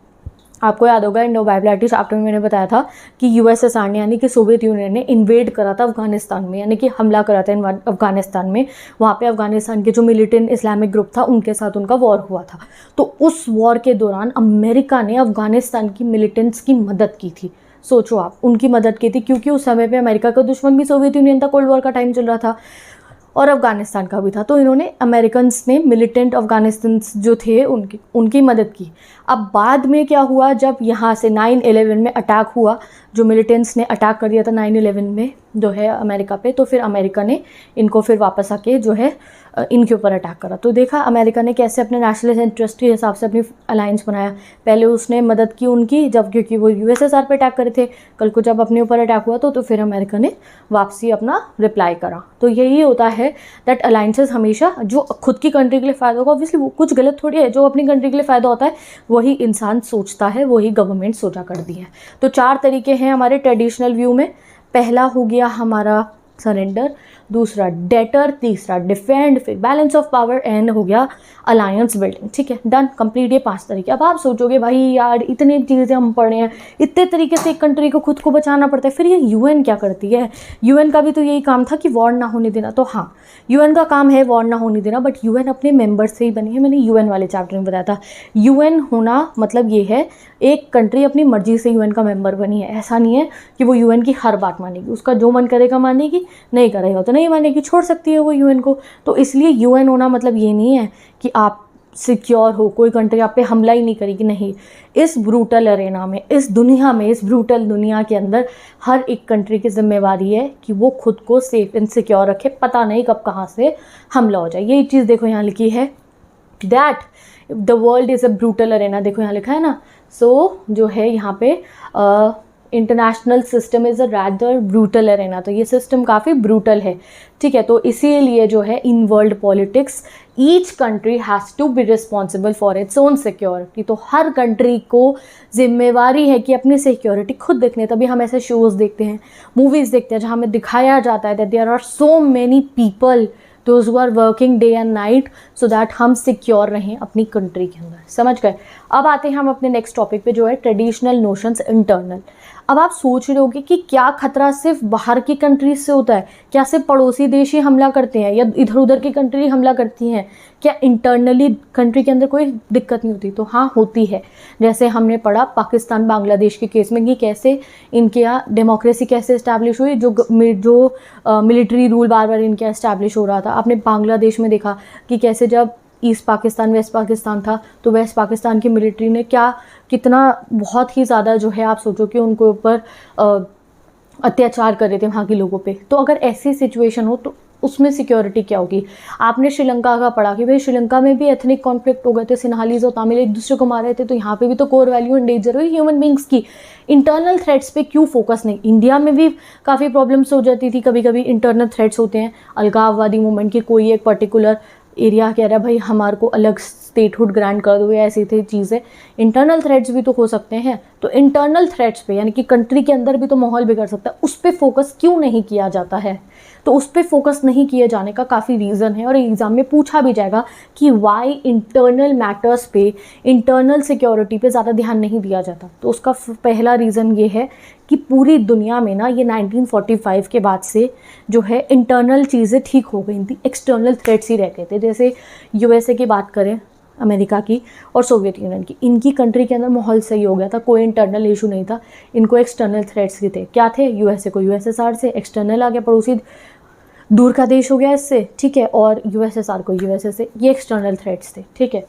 आपको याद होगा इंडो बायपोलारिटी चैप्टर में मैंने बताया था कि USSR ने यानी कि सोवियत यूनियन ने इन्वेड करा था अफगानिस्तान में, यानी कि हमला करा था अफगानिस्तान में। वहाँ पे अफगानिस्तान के जो मिलिटेंट इस्लामिक ग्रुप था उनके साथ उनका वॉर हुआ था। तो उस वॉर के दौरान अमेरिका ने अफगानिस्तान की मिलिटेंट्स की मदद की थी। सोचो आप, उनकी मदद की थी क्योंकि उस समय पे अमेरिका का दुश्मन भी सोवियत यूनियन था, कोल्ड वॉर का टाइम चल रहा था और अफगानिस्तान का भी था। तो इन्होंने अमेरिकन्स ने मिलिटेंट अफगानिस्तान जो थे उनकी मदद की। अब बाद में क्या हुआ, जब यहाँ से 9/11 में अटैक हुआ, जो मिलिटेंट्स ने अटैक कर दिया था 9/11 में जो है अमेरिका पे, तो फिर अमेरिका ने इनको फिर वापस आके जो है इनके ऊपर अटैक करा। तो देखा अमेरिका ने कैसे अपने नेशनल इंटरेस्ट के हिसाब से अपनी अलायंस बनाया। पहले उसने मदद की उनकी, जब क्योंकि वो USSR पे अटैक करे थे, कल को जब अपने ऊपर अटैक हुआ तो फिर अमेरिका ने वापसी अपना रिप्लाई करा। तो यही होता है दैट अलायंसेस हमेशा जो खुद की कंट्री के लिए फ़ायदा होगा, ऑब्वियसली वो कुछ गलत थोड़ी है, जो अपनी कंट्री के लिए फ़ायदा होता है वही इंसान सोचता है, वही गवर्नमेंट सोचा करती है। तो 4 तरीके हैं हमारे ट्रेडिशनल व्यू में। पहला हो गया हमारा सरेंडर, दूसरा डेटर, तीसरा डिफेंड, फिर बैलेंस ऑफ पावर, एंड हो गया अलायंस बिल्डिंग, ठीक है, डन, कंप्लीट ये 5 तरीके। अब आप सोचोगे भाई यार इतनी चीज़ें हम पढ़े हैं, इतने तरीके से एक कंट्री को खुद को बचाना पड़ता है, फिर ये UN क्या करती है? UN का भी तो यही काम था कि वॉर ना होने देना। तो हाँ, UN का काम है वॉर ना होने देना, बट UN अपने मेंबर्स से ही बनी है। मैंने UN वाले चैप्टर में बताया था, UN होना मतलब ये है एक कंट्री अपनी मर्जी से UN का मेंबर बनी है। ऐसा नहीं है कि वो UN की हर बात मानेगी, उसका जो मन करेगा मानेगी, नहीं करेगा तो नहीं मानेगी, छोड़ सकती है वो UN को। तो इसलिए UN होना मतलब ये नहीं है कि आप सिक्योर हो, कोई कंट्री आप पे हमला ही नहीं करेगी, नहीं। इस ब्रूटल अरेना में, इस दुनिया में, इस ब्रूटल दुनिया के अंदर हर एक कंट्री की जिम्मेवारी है कि वो खुद को सेफ एंड सिक्योर रखे, पता नहीं कब कहाँ से हमला हो जाए। यही चीज़ देखो यहाँ लिखी है, that the world is a brutal Arena, देखो यहाँ लिखा है ना। सो जो है यहाँ पे international system is a rather brutal Arena, तो ये सिस्टम काफ़ी ब्रूटल है, ठीक है। तो इसीलिए जो है in world politics each country has to be responsible for its own security. तो हर कंट्री को जिम्मेवारी है कि अपनी सिक्योरिटी खुद देखने। तभी हम ऐसे शोज़ देखते हैं, मूवीज़ देखते हैं, जहाँ हमें दिखाया जाता है that there are so many people those who are working day and night so that हम सिक्योर रहें अपनी कंट्री के अंदर। समझ गए? अब आते हैं हम अपने नेक्स्ट टॉपिक पे जो है ट्रेडिशनल नोशंस इंटरनल। अब आप सोच रहे होगे कि क्या खतरा सिर्फ बाहर की कंट्रीज से होता है? क्या सिर्फ पड़ोसी देश ही हमला करते हैं या इधर उधर की कंट्री हमला करती हैं? क्या इंटरनली कंट्री के अंदर कोई दिक्कत नहीं होती? तो हाँ, होती है। जैसे हमने पढ़ा पाकिस्तान बांग्लादेश के केस में कि कैसे इनके यहाँ डेमोक्रेसी कैसे इस्टेब्लिश हुई, जो मिलिट्री रूल बार बार इनके यहाँ इस्टेब्लिश हो रहा था। आपने बांग्लादेश में देखा कि कैसे जब ईस्ट पाकिस्तान वेस्ट पाकिस्तान था तो वेस्ट पाकिस्तान की मिलिट्री ने कितना बहुत ही ज़्यादा जो है आप सोचो कि उनके ऊपर अत्याचार कर रहे थे वहाँ के लोगों पे। तो अगर ऐसी सिचुएशन हो तो उसमें सिक्योरिटी क्या होगी। आपने श्रीलंका का पढ़ा कि भाई श्रीलंका में भी एथनिक कॉन्फ्लिक्ट हो गए थे, सिन्हालीज और तमिल एक दूसरे को मार रहे थे, तो यहाँ पे भी तो कोर वैल्यू एंडेंजर हुई ह्यूमन बींग्स की। इंटरनल थ्रेट्स पे क्यों फोकस नहीं। इंडिया में भी काफ़ी प्रॉब्लम्स हो जाती थी, कभी कभी इंटरनल थ्रेट्स होते हैं, अलगाववादी मूवमेंट की कोई एक पर्टिकुलर एरिया कह रहा है भाई हमारे को अलग स्टेटहुड ग्रांट कर दो, या ऐसी थी चीज़ें। इंटरनल थ्रेट्स भी तो हो सकते हैं, तो इंटरनल थ्रेट्स पे यानी कि कंट्री के अंदर भी तो माहौल बिगड़ सकता है, उस पर फोकस क्यों नहीं किया जाता है। तो उस पर फोकस नहीं किए जाने का काफ़ी रीज़न है और एग्ज़ाम में पूछा भी जाएगा कि वाई इंटरनल मैटर्स पे, इंटरनल सिक्योरिटी पे ज़्यादा ध्यान नहीं दिया जाता। तो उसका पहला रीज़न ये है कि पूरी दुनिया में ना ये 1945 के बाद से जो है इंटरनल चीज़ें ठीक हो गई थी, एक्सटर्नल थ्रेट्स ही रह गए थे। जैसे यूएसए की बात करें, अमेरिका की और सोवियत यूनियन की, इनकी कंट्री के अंदर माहौल सही हो गया था, कोई इंटरनल इशू नहीं था। इनको एक्सटर्नल थ्रेट्स ही थे। क्या थे? यूएसए को यूएसएसआर से एक्सटर्नल आ गया, पड़ोसी दूर का देश हो गया इससे, ठीक है, और यूएसएसआर को यूएसए से, ये एक्सटर्नल थ्रेट्स थे, ठीक है।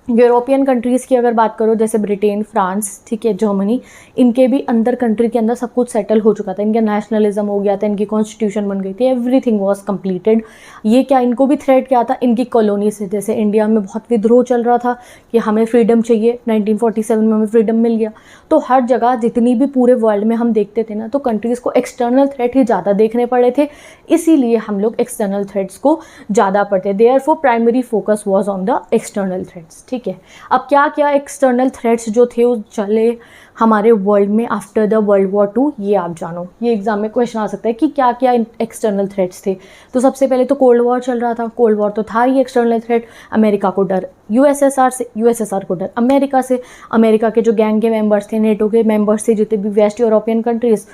यूरोपियन कंट्रीज़ की अगर बात करो, जैसे ब्रिटेन, फ्रांस, ठीक है, जर्मनी, इनके भी अंदर कंट्री के अंदर सब कुछ सेटल हो चुका था, इनका नेशनलिज्म हो गया था, इनकी कॉन्स्टिट्यूशन बन गई थी, एवरीथिंग वाज कंप्लीटेड। ये क्या, इनको भी थ्रेट क्या था, इनकी कॉलोनी से। जैसे इंडिया में बहुत विद्रोह चल रहा था कि हमें फ्रीडम चाहिए, 1947 में हमें फ्रीडम मिल गया। तो हर जगह जितनी भी पूरे वर्ल्ड में हम देखते थे ना, तो कंट्रीज़ को एक्सटर्नल थ्रेट ही ज़्यादा देखने पड़े थे, इसीलिए हम लोग एक्सटर्नल थ्रेट्स को ज़्यादा पढ़ते। Therefore primary focus was on the external threats, ठीक है। अब क्या क्या एक्सटर्नल थ्रेट्स जो थे वो चले हमारे वर्ल्ड में आफ्टर द वर्ल्ड वॉर 2, ये आप जानो। ये एग्जाम में क्वेश्चन आ सकता है कि क्या क्या एक्सटर्नल थ्रेट्स थे। तो सबसे पहले तो कोल्ड वॉर चल रहा था, कोल्ड वॉर तो था ही एक्सटर्नल थ्रेट। अमेरिका को डर यूएसएसआर से, यूएसएसआर को डर अमेरिका से। अमेरिका के जो गैंग के मेंबर्स थे, नेटो के मेंबर्स थे, जितने भी वेस्ट यूरोपियन कंट्रीज़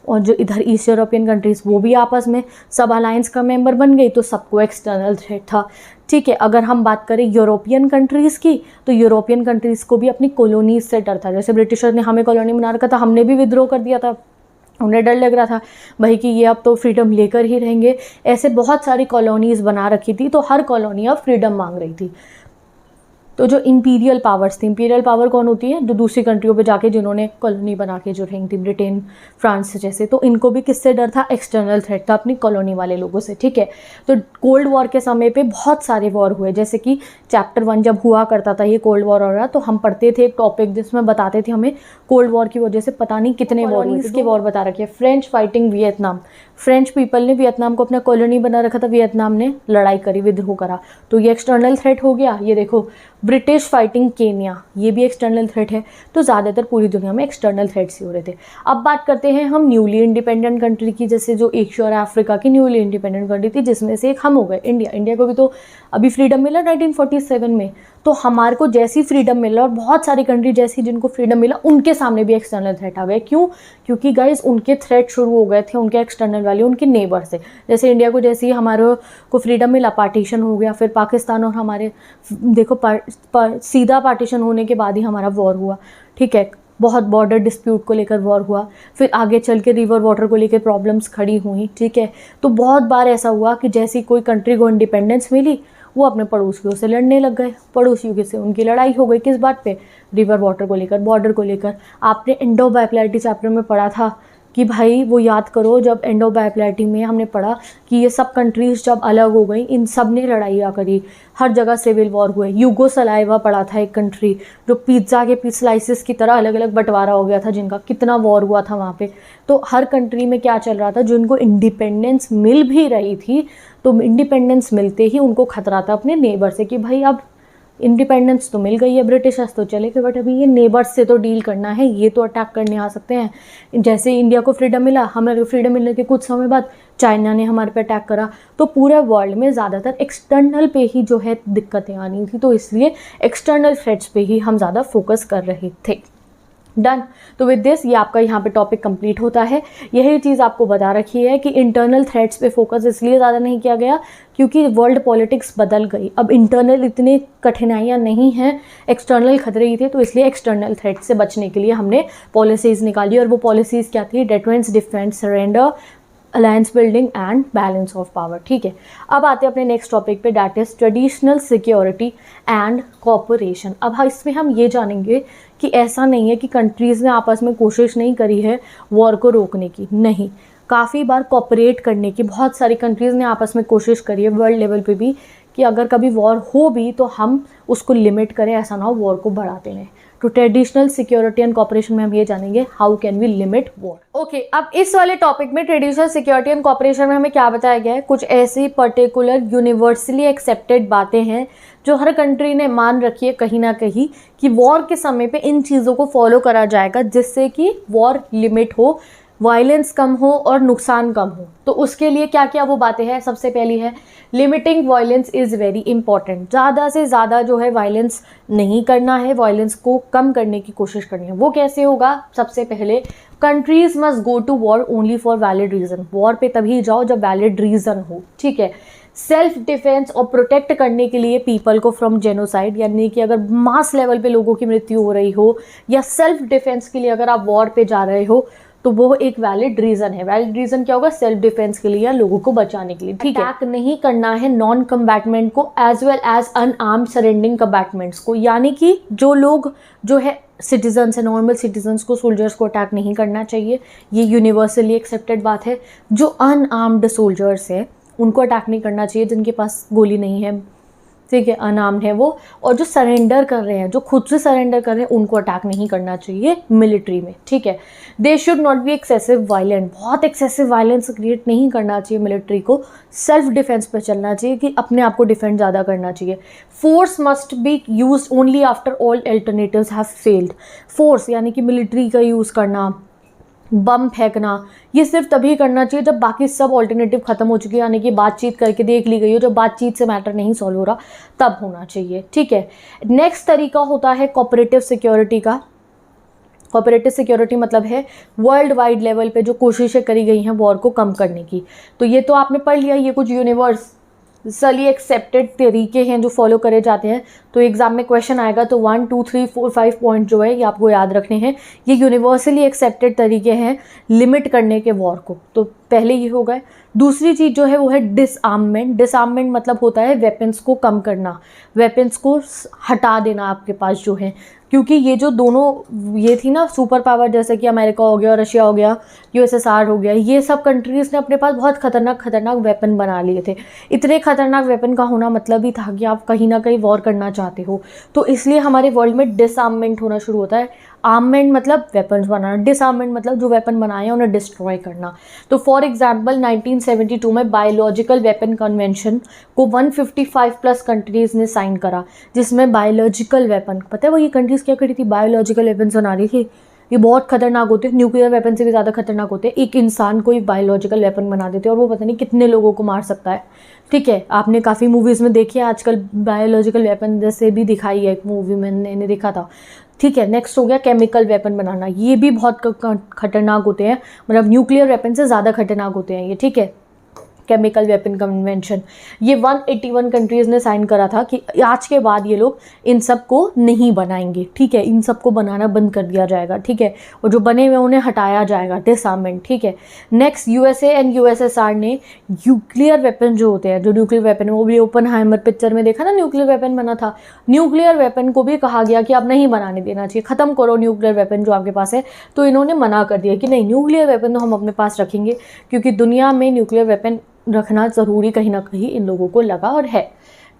और जो इधर ईस्ट यूरोपियन कंट्रीज़, वो भी आपस में सब अलायंस का मेंबर बन गई, तो सबको एक्सटर्नल थ्रेट था, ठीक है। अगर हम बात करें यूरोपियन कंट्रीज़ की, तो यूरोपियन कंट्रीज़ को भी अपनी कॉलोनीज से डर था। जैसे ब्रिटिशर्स ने हमें कॉलोनी बना रखा था, हमने भी विद्रोह कर दिया था, उन्हें डर लग रहा था भाई कि ये अब तो फ्रीडम लेकर ही रहेंगे। ऐसे बहुत सारी कॉलोनीज़ बना रखी थी, तो हर कॉलोनी अब फ्रीडम मांग रही थी। तो जो इंपीरियल पावर्स थी, इंपीरियल पावर कौन होती है, जो दूसरी कंट्रियों पे जाके जिन्होंने कॉलोनी बना के जो रहेंगी थी, ब्रिटेन, फ्रांस जैसे, तो इनको भी किससे डर था, एक्सटर्नल थ्रेट था, अपनी कॉलोनी वाले लोगों से, ठीक है। तो कोल्ड वॉर के समय पे बहुत सारे वॉर हुए, जैसे कि चैप्टर 1 जब हुआ करता था ये कोल्ड वॉर हो रहा, तो हम पढ़ते थे एक टॉपिक जिसमें बताते थे हमें कोल्ड वॉर की वजह से पता नहीं कितने वॉर हुए। इसके वॉर बता रखे, French fighting Vietnam, French people ने वियतनाम को अपना कॉलोनी बना रखा था, वियतनाम ने लड़ाई करी, विद्रोह करा, तो ये एक्सटर्नल थ्रेट हो गया। ये देखो ब्रिटिश फाइटिंग केन्या, ये भी एक्सटर्नल थ्रेट है। तो ज़्यादातर पूरी दुनिया में एक्सटर्नल थ्रेट्स ही हो रहे थे। अब बात करते हैं हम न्यूली इंडिपेंडेंट कंट्री की, जैसे जो एशिया और अफ्रीका की न्यूली इंडिपेंडेंट कंट्री थी, जिसमें से एक हम हो गए इंडिया। इंडिया को भी तो अभी फ्रीडम मिला 1947 में, तो हमारे को जैसी फ्रीडम मिला और बहुत सारी कंट्री जैसी जिनको फ्रीडम मिला, उनके सामने भी एक्सटर्नल थ्रेट आ गए। क्यों? क्योंकि गाइज उनके थ्रेट शुरू हो गए थे, उनके एक्सटर्नल वाले उनके नेबर से। जैसे इंडिया को जैसे ही हमारे को फ्रीडम मिला, पार्टीशन हो गया, फिर पाकिस्तान और हमारे देखो सीधा पार्टीशन होने के बाद ही हमारा वॉर हुआ, ठीक है। बहुत बॉर्डर डिस्प्यूट को लेकर वॉर हुआ, फिर आगे चल के रिवर वाटर को लेकर प्रॉब्लम्स खड़ी हुई, ठीक है। तो बहुत बार ऐसा हुआ कि जैसी कोई कंट्री को इंडिपेंडेंस मिली, वो अपने पड़ोसियों से लड़ने लग गए, पड़ोसियों से उनकी लड़ाई हो गई। किस बात पे? रिवर वाटर को लेकर, बॉर्डर को लेकर। आपने इंडो बाइपोलैरिटी चैप्टर में पढ़ा था कि भाई वो याद करो, जब इंडो बाइपोलैरिटी में हमने पढ़ा कि ये सब कंट्रीज़ जब अलग हो गई, इन सब ने लड़ाइयाँ करी, हर जगह सिविल वॉर हुए। यूगोस्लाविया पड़ा था एक कंट्री, जो पिज़्ज़ा के पीस स्लाइसिस की तरह अलग अलग बंटवारा हो गया था, जिनका कितना वॉर हुआ था वहाँ पे। तो हर कंट्री में क्या चल रहा था, जो इनको इंडिपेंडेंस मिल भी रही थी, तो इंडिपेंडेंस मिलते ही उनको खतरा था अपने नेबर से कि भाई अब इंडिपेंडेंस तो मिल गई है, ब्रिटिशर्स तो चले गए, बट अभी ये नेबर्स से तो डील करना है, ये तो अटैक करने आ सकते हैं। जैसे इंडिया को फ्रीडम मिला, हमें फ्रीडम मिलने के कुछ समय बाद चाइना ने हमारे पे अटैक करा। तो पूरे वर्ल्ड में ज़्यादातर एक्सटर्नल पे ही जो है दिक्कतें आनी थी, तो इसलिए एक्सटर्नल थ्रेट्स पे ही हम ज़्यादा फोकस कर रहे थे। डन। तो विद दिस ये आपका यहाँ पे टॉपिक कंप्लीट होता है। यही चीज़ आपको बता रखी है कि इंटरनल थ्रेट्स पे फोकस इसलिए ज़्यादा नहीं किया गया क्योंकि वर्ल्ड पॉलिटिक्स बदल गई। अब इंटरनल इतनी कठिनाइयाँ नहीं हैं, एक्सटर्नल खतरे ही थे, तो इसलिए एक्सटर्नल थ्रेट से बचने के लिए हमने पॉलिसीज़ निकाली। और वो पॉलिसीज़ क्या थी? Defence, defence, surrender, alliance building and balance of power. ठीक है, अब आते हैं अपने नेक्स्ट टॉपिक पे, that is traditional security and cooperation. अब इसमें हम ये जानेंगे कि ऐसा नहीं है कि कंट्रीज़ ने आपस में कोशिश नहीं करी है वॉर को रोकने की, नहीं, काफ़ी बार कॉपरेट करने की बहुत सारी कंट्रीज़ ने आपस में कोशिश करी है वर्ल्ड लेवल पे भी, कि अगर कभी वॉर हो भी तो हम उसको लिमिट करें, ऐसा ना हो वॉर को बढ़ाते रहें। तो ट्रेडिशनल सिक्योरिटी एंड कॉपरेशन में हम ये जानेंगे how can we limit war. Okay, अब इस वाले टॉपिक में ट्रेडिशनल सिक्योरिटी एंड कॉपरेशन में हमें क्या बताया गया है, कुछ ऐसी पर्टिकुलर यूनिवर्सली एक्सेप्टेड बातें हैं जो हर कंट्री ने मान रखी है कहीं ना कहीं, कि वॉर के समय पे इन चीज़ों को फॉलो करा जाएगा जिससे कि वॉर लिमिट हो, वायलेंस कम हो और नुकसान कम हो। तो उसके लिए क्या क्या वो बातें हैं, सबसे पहली है limiting violence is very important. ज़्यादा से ज़्यादा जो है वायलेंस नहीं करना है, वायलेंस को कम करने की कोशिश करनी है। वो कैसे होगा, सबसे पहले countries must go to war only for valid reason. War पे तभी जाओ जब वैलिड रीज़न हो, ठीक है। सेल्फ डिफेंस और प्रोटेक्ट करने के लिए पीपल को फ्रॉम जेनोसाइड, यानी कि अगर मास लेवल पे लोगों की मृत्यु हो रही हो, या सेल्फ डिफेंस के लिए अगर आप वॉर पे जा रहे हो, तो वो एक वैलिड रीजन है। वैलिड रीजन क्या होगा, सेल्फ डिफेंस के लिए या लोगों को बचाने के लिए, ठीक है। अटैक नहीं करना है नॉन कम्बैटमेंट को as well as unarmoured surrendering कम्बैटमेंट्स को, यानी कि जो लोग जो है सिटीजन्स है, नॉर्मल सिटीजन्स को, सोल्जर्स को अटैक नहीं करना चाहिए, ये यूनिवर्सली एक्सेप्टेड बात है। जो अनआर्म्ड सोल्जर्स है उनको अटैक नहीं करना चाहिए, जिनके पास गोली नहीं है, ठीक है, अनआर्म्ड है वो। और जो सरेंडर कर रहे हैं, जो खुद से सरेंडर कर रहे हैं, उनको अटैक नहीं करना चाहिए मिलिट्री में, ठीक है। They should not be excessive violent, बहुत एक्सेसिव वायलेंस क्रिएट नहीं करना चाहिए मिलिट्री को, सेल्फ डिफेंस पे चलना चाहिए कि अपने आप को डिफेंड ज़्यादा करना चाहिए। Force must be use only after all alternatives have failed. Force यानी कि मिलिट्री का यूज़ करना, बम फेंकना, ये सिर्फ तभी करना चाहिए जब बाकी सब ऑल्टरनेटिव खत्म हो चुकी है, यानी कि बातचीत करके देख ली गई हो, जब बातचीत से मैटर नहीं सॉल्व हो रहा तब होना चाहिए, ठीक है। नेक्स्ट तरीका होता है कोऑपरेटिव सिक्योरिटी का। कोऑपरेटिव सिक्योरिटी मतलब है वर्ल्ड वाइड लेवल पे जो कोशिशें करी गई हैं वॉर को कम करने की। तो ये तो आपने पढ़ लिया, ये कुछ यूनिवर्सली एक्सेप्टेड तरीके हैं जो फॉलो करे जाते हैं। तो एग्जाम में क्वेश्चन आएगा तो 1 2 3 4 5 पॉइंट जो है ये आपको याद रखने हैं। ये यूनिवर्सली एक्सेप्टेड तरीके हैं लिमिट करने के वॉर को। तो पहले ये हो गए। दूसरी चीज़ जो है वो है डिसआर्ममेंट। डिसआर्ममेंट मतलब होता है वेपन्स को कम करना, वेपन्स को हटा देना आपके पास जो है, क्योंकि ये जो दोनों ये थी ना सुपर पावर, जैसे कि अमेरिका हो गया, रशिया हो गया, यूएसएसआर हो गया, ये सब कंट्रीज़ ने अपने पास बहुत खतरनाक वेपन बना लिए थे। इतने खतरनाक वेपन का होना मतलब ही था कि आप कहीं ना कहीं वॉर करना चाहते हो। तो इसलिए हमारे वर्ल्ड में डिसआर्ममेंट होना शुरू होता है। आर्ममेंट मतलब वेपन्स बनाना, डिसआर्ममेंट मतलब जो वेपन बनाए हैं उन्हें डिस्ट्रॉय करना। तो फॉर एग्जांपल 1972 में बायोलॉजिकल वेपन कन्वेंशन को 155 प्लस कंट्रीज़ ने साइन करा, जिसमें बायोलॉजिकल वेपन, पता है वो ये कंट्रीज़ क्या करी थी, बायोलॉजिकल वेपन्स बना रही थी। ये बहुत खतरनाक होते हैं, न्यूक्लियर वेपन से भी ज़्यादा खतरनाक होते हैं। एक इंसान को एक बायोलॉजिकल वेपन बना देते हैं और वो पता नहीं कितने लोगों को मार सकता है, ठीक है। आपने काफ़ी मूवीज़ में देखी है आजकल बायोलॉजिकल वेपन जैसे भी दिखाई है, एक मूवी में मैंने देखा था, ठीक है। नेक्स्ट हो गया केमिकल वेपन बनाना, ये भी बहुत खतरनाक होते हैं, मतलब न्यूक्लियर वेपन से ज़्यादा खतरनाक होते हैं ये, ठीक है। केमिकल वेपन कन्वेंशन ये 181 कंट्रीज़ ने साइन करा था कि आज के बाद ये लोग इन सब को नहीं बनाएंगे, ठीक है, इन सब को बनाना बंद कर दिया जाएगा, ठीक है, और जो बने हुए उन्हें हटाया जाएगा, डिसआर्ममेंट, ठीक है। नेक्स्ट यूएसए एंड यूएसएसआर ने न्यूक्लियर वेपन जो होते हैं, जो न्यूक्लियर वेपन है, वो भी ओपनहाइमर पिक्चर में देखा ना, न्यूक्लियर वेपन बना था। न्यूक्लियर वेपन को भी कहा गया कि आप नहीं बनाने देना चाहिए, ख़त्म करो न्यूक्लियर वेपन जो आपके पास है। तो इन्होंने मना कर दिया कि नहीं, न्यूक्लियर वेपन तो हम अपने पास रखेंगे, क्योंकि दुनिया में न्यूक्लियर वेपन रखना ज़रूरी कहीं ना कहीं इन लोगों को लगा और है,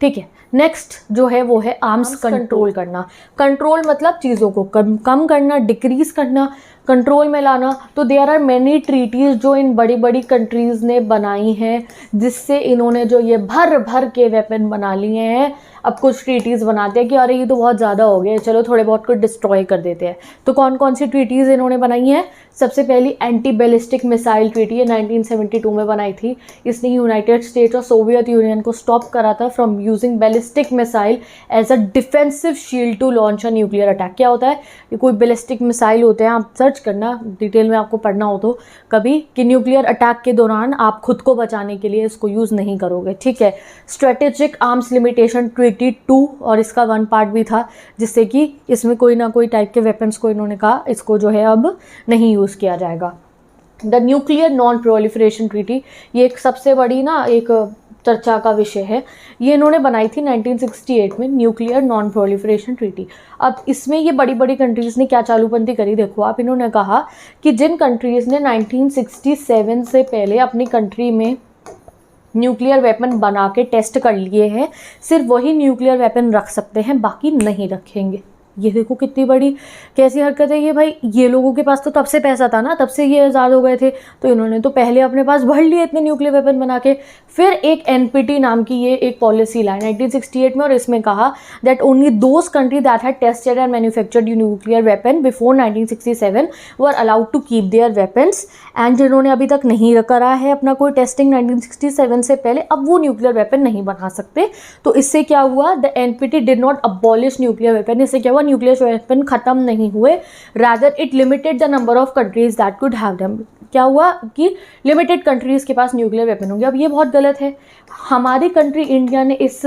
ठीक है। नेक्स्ट जो है वो है आर्म्स कंट्रोल करना। कंट्रोल मतलब चीज़ों को कम करना, डिक्रीज़ करना, कंट्रोल में लाना। तो देयर आर मैनी ट्रीटीज़ जो इन बड़ी बड़ी कंट्रीज़ ने बनाई हैं, जिससे इन्होंने जो ये भर भर के वेपन बना लिए हैं। अब कुछ ट्रीटीज़ बनाते हैं कि अरे ये तो बहुत ज़्यादा हो गया, चलो थोड़े बहुत को डिस्ट्रॉय कर देते हैं। तो कौन कौन सी ट्रीटीज़ इन्होंने बनाई हैं? सबसे पहली एंटी बैलिस्टिक मिसाइल ट्रीटी है, 1972 में बनाई थी। इसने यूनाइटेड स्टेट्स और सोवियत यूनियन को स्टॉप करा था from using ballistic missile as a defensive shield to launch a nuclear attack. क्या होता है? ये कोई बैलिस्टिक मिसाइल होते हैं, आप सर्च करना डिटेल में आपको पढ़ना हो तो कभी, कि न्यूक्लियर अटैक के दौरान आप खुद को बचाने के लिए इसको यूज़ नहीं करोगे, ठीक है। स्ट्रेटेजिक आर्म्स लिमिटेशन ट्रीटी 2 और इसका 1 पार्ट भी था, जिससे कि इसमें कोई ना कोई टाइप के वेपन्स को इन्होंने कहा इसको जो है अब नहीं यूज़ किया जाएगा। The nuclear non proliferation treaty, ये एक सबसे बड़ी ना एक चर्चा का विषय है। ये इन्होंने बनाई थी 1968 में, न्यूक्लियर नॉन प्रोलिफरेशन ट्रीटी। अब इसमें ये बड़ी बड़ी कंट्रीज़ ने क्या चालूबंदी करी देखो आप। इन्होंने कहा कि जिन कंट्रीज़ ने 1967 से पहले अपनी कंट्री में न्यूक्लियर वेपन बना के टेस्ट कर लिए हैं, सिर्फ वही न्यूक्लियर वेपन रख सकते हैं, बाकी नहीं रखेंगे। ये देखो कितनी बड़ी कैसी हरकत है ये भाई। ये लोगों के पास तो तब से पैसा था ना, तब से ये आज़ाद हो गए थे, तो इन्होंने तो पहले अपने पास भर लिए इतने न्यूक्लियर वेपन बना के। फिर एक एनपीटी नाम की ये एक पॉलिसी लाई 1968 में, और इसमें कहा that only those country that had tested and manufactured nuclear weapon before 1967 were allowed to keep their weapons. And जिन्होंने अभी तक नहीं करा है अपना कोई टेस्टिंग 1967 से पहले, अब वो न्यूक्लियर वेपन नहीं बना सकते। तो इससे क्या हुआ, the NPT did not abolish nuclear weapon. इससे क्या हुआ, न्यूक्लियर वेपन खत्म नहीं हुए, rather it limited the number of countries that could have them. क्या हुआ कि लिमिटेड कंट्रीज़ के पास न्यूक्लियर वेपन होंगे। अब ये बहुत गलत है। हमारी कंट्री इंडिया ने इस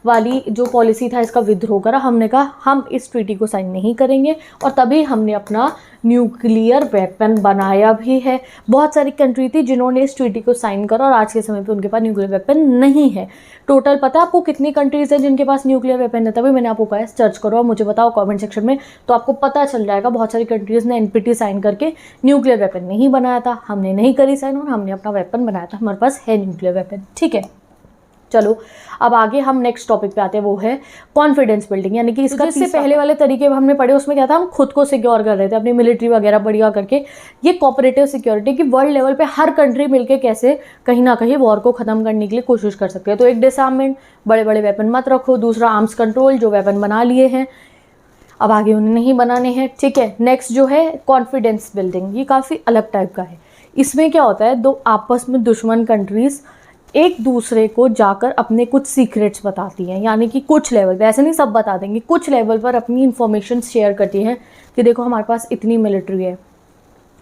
वाली जो पॉलिसी था इसका विद्रोह करा। हमने कहा हम इस ट्रीटी को साइन नहीं करेंगे, और तभी हमने अपना न्यूक्लियर वेपन बनाया भी है। बहुत सारी कंट्री थी जिन्होंने इस ट्रीटी को साइन करा और आज के समय पे उनके पास न्यूक्लियर वेपन नहीं है। टोटल पता है आपको कितनी कंट्रीज़ हैं जिनके पास न्यूक्लियर वेपन है? तभी मैंने आपको कहा सर्च करो और मुझे बताओ कमेंट सेक्शन में, तो आपको पता चल जाएगा। बहुत सारी कंट्रीज़ ने एनपीटी साइन करके न्यूक्लियर वेपन नहीं बनाया था, हमने नहीं करी साइन, और हमने अपना वेपन बनाया था। हमारे पास है न्यूक्लियर वेपन, ठीक है। चलो अब आगे हम नेक्स्ट टॉपिक पे आते हैं, वो है कॉन्फिडेंस बिल्डिंग। यानी कि इसका इससे पहले वाले तरीके हमने पढ़े, उसमें क्या था, हम खुद को सिक्योर कर रहे थे अपनी मिलिट्री वगैरह बढ़िया करके। ये कोऑपरेटिव सिक्योरिटी की वर्ल्ड लेवल पे हर कंट्री मिलके कैसे कहीं ना कहीं वॉर को ख़त्म करने के लिए कोशिश कर सकते हैं। तो एक डिसआर्ममेंट, बड़े बड़े वेपन मत रखो। दूसरा आर्म्स कंट्रोल, जो वेपन बना लिए हैं अब आगे उन्हें नहीं बनाने हैं, ठीक है। नेक्स्ट जो है कॉन्फिडेंस बिल्डिंग, ये काफ़ी अलग टाइप का है। इसमें क्या होता है, दो आपस में दुश्मन कंट्रीज़ एक दूसरे को जाकर अपने कुछ सीक्रेट्स बताती हैं। यानी कि कुछ लेवल पे, ऐसे नहीं सब बता देंगे, कुछ लेवल पर अपनी इन्फॉर्मेशन शेयर करती हैं कि देखो हमारे पास इतनी मिलिट्री है,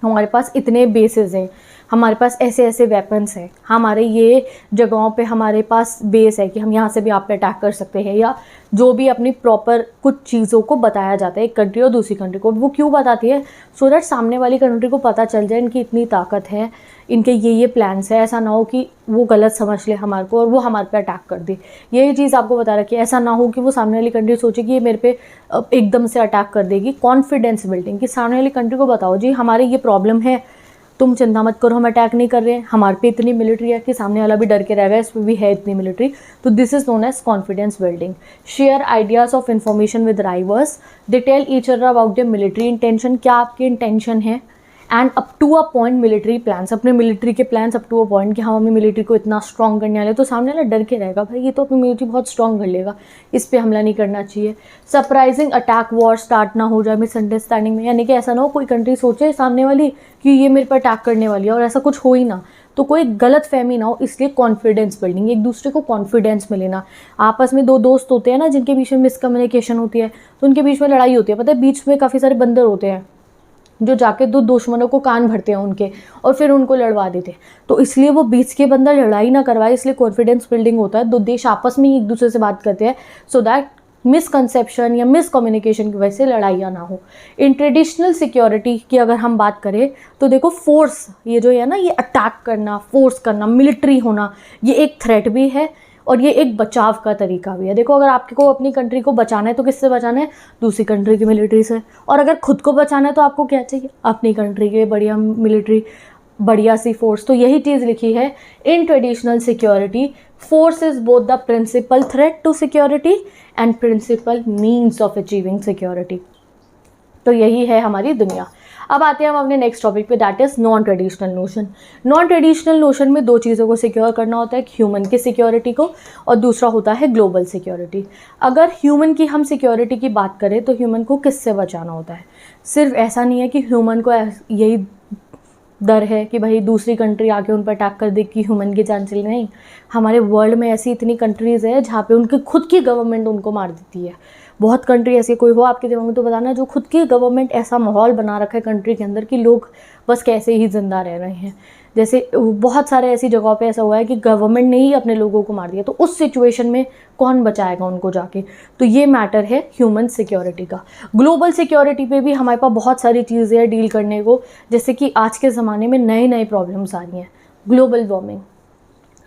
हमारे पास इतने बेसेस हैं, हमारे पास ऐसे ऐसे वेपन्स हैं, हमारे ये जगहों पे हमारे पास बेस है कि हम यहाँ से भी आप पे अटैक कर सकते हैं, या जो भी अपनी प्रॉपर कुछ चीज़ों को बताया जाता है एक कंट्री और दूसरी कंट्री को। वो क्यों बताती है? सो दैट सामने वाली कंट्री को पता चल जाए इनकी इतनी ताकत है, इनके ये प्लान्स है। ऐसा ना हो कि वो गलत समझ ले हमारे को और वो हमारे पे अटैक कर दे। यही चीज़ आपको बता रखी है। ऐसा ना हो कि वो सामने वाली कंट्री सोचे कि ये मेरे पे एकदम से अटैक कर देगी। कॉन्फिडेंस बिल्डिंग, कि सामने वाली कंट्री को बताओ जी हमारे ये प्रॉब्लम है, तुम चिंता मत करो, हम अटैक नहीं कर रहे हैं, हमारे पे इतनी मिलिट्री है कि सामने वाला भी डर के रहेगा, इस पर भी है इतनी मिलिट्री। तो this is known as confidence building. Share ideas of information with rivals, they tell each other about their military intention, क्या आपके इंटेंशन है, and up to a point military plans, अपने मिलिट्री के plans up to a point कि हम अपनी military को इतना स्ट्रॉन्ग करने वाले। तो सामने वाला डर के रहेगा, भाई ये तो अपनी मिलिट्री बहुत स्ट्रॉन्ग कर लेगा, इस पर हमला नहीं करना चाहिए। सरप्राइजिंग अटैक, वॉर स्टार्ट ना हो जाए मिसअंडरस्टैंडिंग में, यानी कि ऐसा ना हो कोई कंट्री सोचे सामने वाली कि ये मेरे पर अटैक करने वाली है और ऐसा कुछ हो ही ना, तो कोई गलत फहमी ना हो। इसलिए कॉन्फिडेंस बिल्डिंग, एक दूसरे को कॉन्फिडेंस में लेना। आपस में दो दोस्त होते हैं ना जिनके बीच में मिसकम्युनिकेशन होती है, तो उनके बीच में लड़ाई होती है, पता है बीच में काफ़ी सारे बंदर होते हैं जो जाके दो दुश्मनों को कान भरते हैं उनके और फिर उनको लड़वा देते हैं। तो इसलिए वो बीच के बंदर लड़ाई ना करवाए, इसलिए कॉन्फिडेंस बिल्डिंग होता है। दो देश आपस में ही एक दूसरे से बात करते हैं सो दैट मिसकंसेप्शन या मिसकम्युनिकेशन की वजह से लड़ाइयाँ ना हो। इन ट्रेडिशनल सिक्योरिटी की अगर हम बात करें तो देखो फोर्स, ये जो है ना, ये अटैक करना, फोर्स करना, मिलिट्री होना, ये एक थ्रेट भी है और ये एक बचाव का तरीका भी है। देखो अगर आपको अपनी कंट्री को बचाना है तो किससे बचाना है? दूसरी कंट्री की मिलिट्री से। और अगर खुद को बचाना है तो आपको क्या चाहिए? अपनी कंट्री के बढ़िया मिलिट्री, बढ़िया सी फोर्स। तो यही चीज़ लिखी है in traditional security, force is both the principal threat to security and principal means of achieving security. तो यही है हमारी दुनिया। अब आते हैं हम अपने नेक्स्ट टॉपिक पे, that is non traditional notion. Non traditional notion में दो चीज़ों को सिक्योर करना होता है, ह्यूमन की सिक्योरिटी को, और दूसरा होता है ग्लोबल सिक्योरिटी। अगर ह्यूमन की हम सिक्योरिटी की बात करें तो ह्यूमन को किससे बचाना होता है? सिर्फ ऐसा नहीं है कि ह्यूमन को यही डर है कि भाई दूसरी कंट्री आके उन पर अटैक कर दे कि ह्यूमन की जान चली, नहीं। हमारे वर्ल्ड में ऐसी इतनी कंट्रीज़ है जहाँ पे उनकी खुद की गवर्नमेंट उनको मार देती है। बहुत कंट्री ऐसी कोई हो आपके दिमाग में तो बताना, जो खुद की गवर्नमेंट ऐसा माहौल बना रखा है कंट्री के अंदर कि लोग बस कैसे ही ज़िंदा रह रहे हैं। जैसे बहुत सारे ऐसी जगहों पे ऐसा हुआ है कि गवर्नमेंट ने ही अपने लोगों को मार दिया, तो उस सिचुएशन में कौन बचाएगा उनको जाके। तो ये मैटर है ह्यूमन सिक्योरिटी का। ग्लोबल सिक्योरिटी पे भी हमारे पास बहुत सारी चीज़ें हैं डील करने को, जैसे कि आज के ज़माने में नए नए प्रॉब्लम्स आ रही हैं। ग्लोबल वार्मिंग,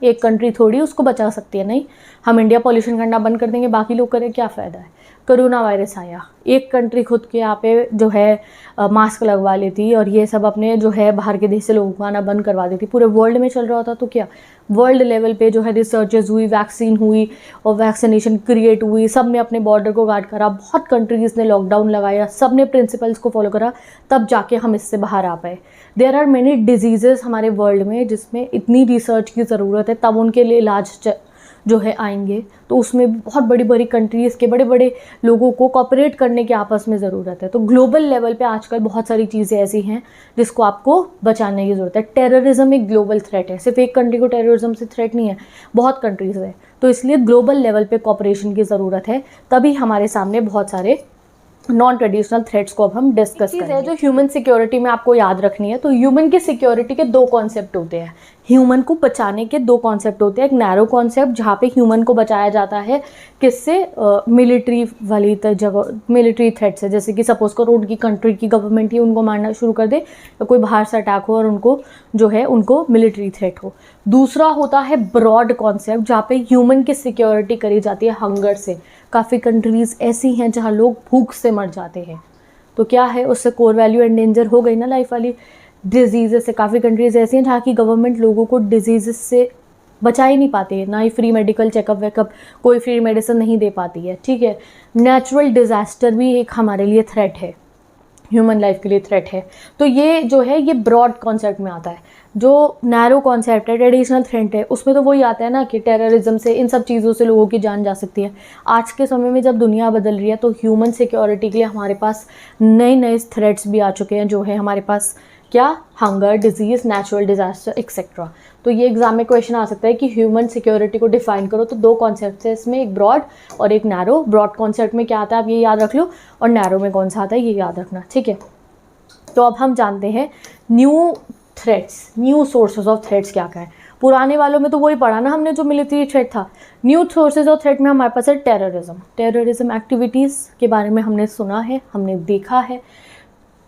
एक कंट्री थोड़ी उसको बचा सकती है, नहीं। हम इंडिया पॉल्यूशन करना बंद कर देंगे, बाकी लोग करें, क्या फ़ायदा है। कोरोना वायरस आया, एक कंट्री खुद के यहाँ पे जो है मास्क लगवा लेती और ये सब अपने जो है बाहर के देश से लोगों को आना बंद करवा देती। पूरे वर्ल्ड में चल रहा होता तो क्या, वर्ल्ड लेवल पे जो है रिसर्चेज हुई, वैक्सीन हुई और वैक्सीनेशन क्रिएट हुई, सब ने अपने बॉर्डर को गार्ड करा, बहुत कंट्रीज़ ने लॉकडाउन लगाया, सब ने प्रिंसिपल्स को फॉलो करा, तब जाके हम इससे बाहर आ पाए। देयर आर मेनी डिजीज़ेज़ हमारे वर्ल्ड में जिसमें इतनी रिसर्च की ज़रूरत है, तब उनके लिए इलाज जो है आएंगे, तो उसमें बहुत बड़ी बड़ी कंट्रीज़ के बड़े बड़े लोगों को कॉपरेट करने की आपस में ज़रूरत है। तो ग्लोबल लेवल पे आजकल बहुत सारी चीज़ें ऐसी हैं जिसको आपको बचाने की ज़रूरत है। टेररिज्म एक ग्लोबल थ्रेट है, सिर्फ एक कंट्री को टेररिज्म से थ्रेट नहीं है, बहुत कंट्रीज़ है। तो इसलिए ग्लोबल लेवल पे कॉपरेशन की ज़रूरत है, तभी हमारे सामने बहुत सारे नॉन ट्रेडिशनल थ्रेट्स को अब हम डिस्कस करेंगे। जो ह्यूमन सिक्योरिटी में आपको याद रखनी है, तो ह्यूमन की सिक्योरिटी के दो कॉन्सेप्ट होते हैं। ह्यूमन को बचाने के दो कॉन्सेप्ट होते हैं। एक नैरो कॉन्सेप्ट जहाँ पे ह्यूमन को बचाया जाता है किससे, मिलिट्री वाली जगह, मिलिट्री थ्रेट से। जैसे कि सपोज करो उनकी कंट्री की गवर्नमेंट ही उनको मारना शुरू कर दे, या कोई बाहर से अटैक हो और उनको जो है उनको मिलिट्री थ्रेट हो। दूसरा होता है ब्रॉड कॉन्सेप्ट, जहाँ पे ह्यूमन की सिक्योरिटी करी जाती है हंगर से। काफ़ी कंट्रीज़ ऐसी हैं जहाँ लोग भूख से मर जाते हैं, तो क्या है, उससे कोर वैल्यू एंडेंजर हो गई ना लाइफ वाली। डिजीज़ से काफ़ी कंट्रीज़ ऐसी हैं जहाँ की गवर्नमेंट लोगों को डिजीज़ से बचा ही नहीं पाती है, ना ही फ्री मेडिकल चेकअप वेकअप, कोई फ्री मेडिसिन नहीं दे पाती है, ठीक है। नेचुरल डिज़ास्टर भी एक हमारे लिए थ्रेट है, ह्यूमन लाइफ के लिए थ्रेट है। तो ये जो है ये ब्रॉड कॉन्सेप्ट में आता है। जो नैरो कॉन्सेप्ट है, ट्रेडिशनल थ्रेट है, उसमें तो वही आता है ना कि टेररिज्म से, इन सब चीज़ों से लोगों की जान जा सकती है। आज के समय में जब दुनिया बदल रही है, तो ह्यूमन सिक्योरिटी के लिए हमारे पास नए नए थ्रेट्स भी आ चुके हैं, जो है हमारे पास क्या, hunger, disease, natural disaster etcetera. तो ये एग्जाम में क्वेश्चन आ सकता है कि ह्यूमन सिक्योरिटी को डिफाइन करो, तो दो कॉन्सेप्ट है इसमें, एक ब्रॉड और एक नैरो। ब्रॉड कॉन्सेप्ट में क्या आता है आप ये याद रख लो, और नैरो में कौन सा आता है ये याद रखना, ठीक है। तो अब हम जानते हैं new threats, new sources of threats क्या क्या है। पुराने वालों में तो वही पढ़ा ना हमने जो मिलिट्री थ्रेट था। न्यू सोर्सेज ऑफ थ्रेट में हमारे पास है टेररिज्म। टेररिज्म एक्टिविटीज़ के बारे में हमने सुना है, हमने देखा है।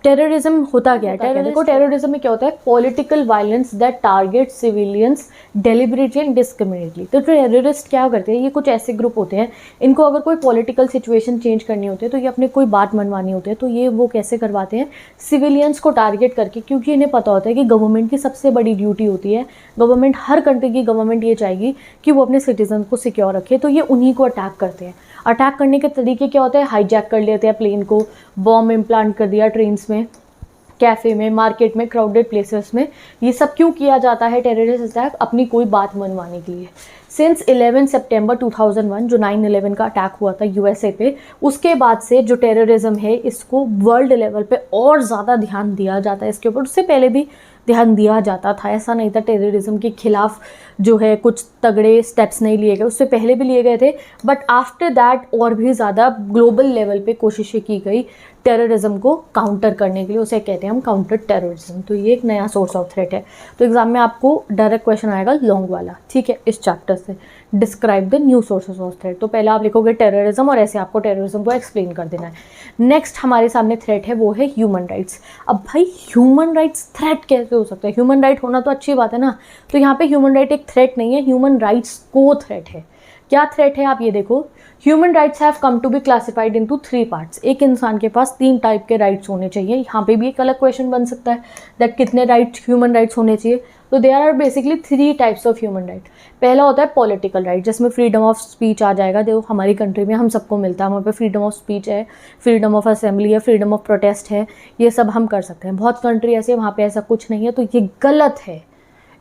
टेररिज्म होता क्या है, देखो टेररिज्म में क्या होता है, political violence that target civilians deliberately and discriminately. तो टेररिस्ट क्या करते हैं, ये कुछ ऐसे ग्रुप होते हैं, इनको अगर कोई पॉलिटिकल सिचुएशन चेंज करनी होती है, तो ये अपने कोई बात मनवानी होती है, तो ये वो कैसे करवाते हैं, सिविलियंस को टारगेट करके, क्योंकि इन्हें पता होता है कि गवर्नमेंट की सबसे बड़ी ड्यूटी होती है, गवर्नमेंट, हर कंट्री की गवर्नमेंट ये चाहेगी कि वो अपने सिटीजन को सिक्योर रखे, तो ये उन्हीं को अटैक करते हैं। अटैक करने के तरीके क्या होते हैं, हाईजैक कर लेते हैं प्लेन को, बॉम्ब इम्प्लांट कर दिया ट्रेन्स में, कैफ़े में, मार्केट में, क्राउडेड प्लेसेस में। ये सब क्यों किया जाता है टेररिस्ट अटैक, अपनी कोई बात मनवाने के लिए। सिंस 11 सितंबर 2001 जो 9/11 का अटैक हुआ था यूएसए पे, उसके बाद से जो टेररिज्म है इसको वर्ल्ड लेवल पे और ज़्यादा ध्यान दिया जाता है इसके ऊपर। उससे पहले भी ध्यान दिया जाता था, ऐसा नहीं था टेररिज्म के खिलाफ जो है कुछ तगड़े स्टेप्स नहीं लिए गए, उससे पहले भी लिए गए थे, बट आफ्टर दैट और भी ज़्यादा ग्लोबल लेवल पे कोशिशें की गई टेररिज्म को काउंटर करने के लिए। उसे कहते हैं हम काउंटर टेररिज्म। तो ये एक नया सोर्स ऑफ थ्रेट है। तो एग्जाम में आपको डायरेक्ट क्वेश्चन आएगा लॉन्ग वाला, ठीक है, इस चैप्टर से, describe the new sources of threat. तो पहले आप लिखोगे टेररिज्म और ऐसे आपको टेररिज्म को एक्सप्लेन कर देना है। नेक्स्ट हमारे सामने थ्रेट है वो है ह्यूमन राइट्स। अब भाई ह्यूमन राइट्स थ्रेट कैसे हो सकता है, ह्यूमन राइट होना तो अच्छी बात है ना। तो यहाँ पे ह्यूमन राइट एक थ्रेट नहीं है, ह्यूमन राइट्स को थ्रेट है। क्या थ्रेट है आप ये देखो, human rights have come to be classified into 3 parts. एक इंसान के पास 3 टाइप के राइट्स होने चाहिए। यहाँ पे भी एक अलग क्वेश्चन बन सकता है दैट कितने राइट्स, ह्यूमन राइट्स होने चाहिए। तो there are basically 3 types of human right. पहला होता है पॉलिटिकल राइट, जिसमें फ्रीडम ऑफ स्पीच आ जाएगा। देखो हमारी कंट्री में हम सबको मिलता है, वहाँ पे फ्रीडम ऑफ स्पीच है, फ्रीडम ऑफ असेंबली है, फ्रीडम ऑफ प्रोटेस्ट है, ये सब हम कर सकते हैं। बहुत कंट्री ऐसी है वहाँ पे ऐसा कुछ नहीं है, तो ये गलत है।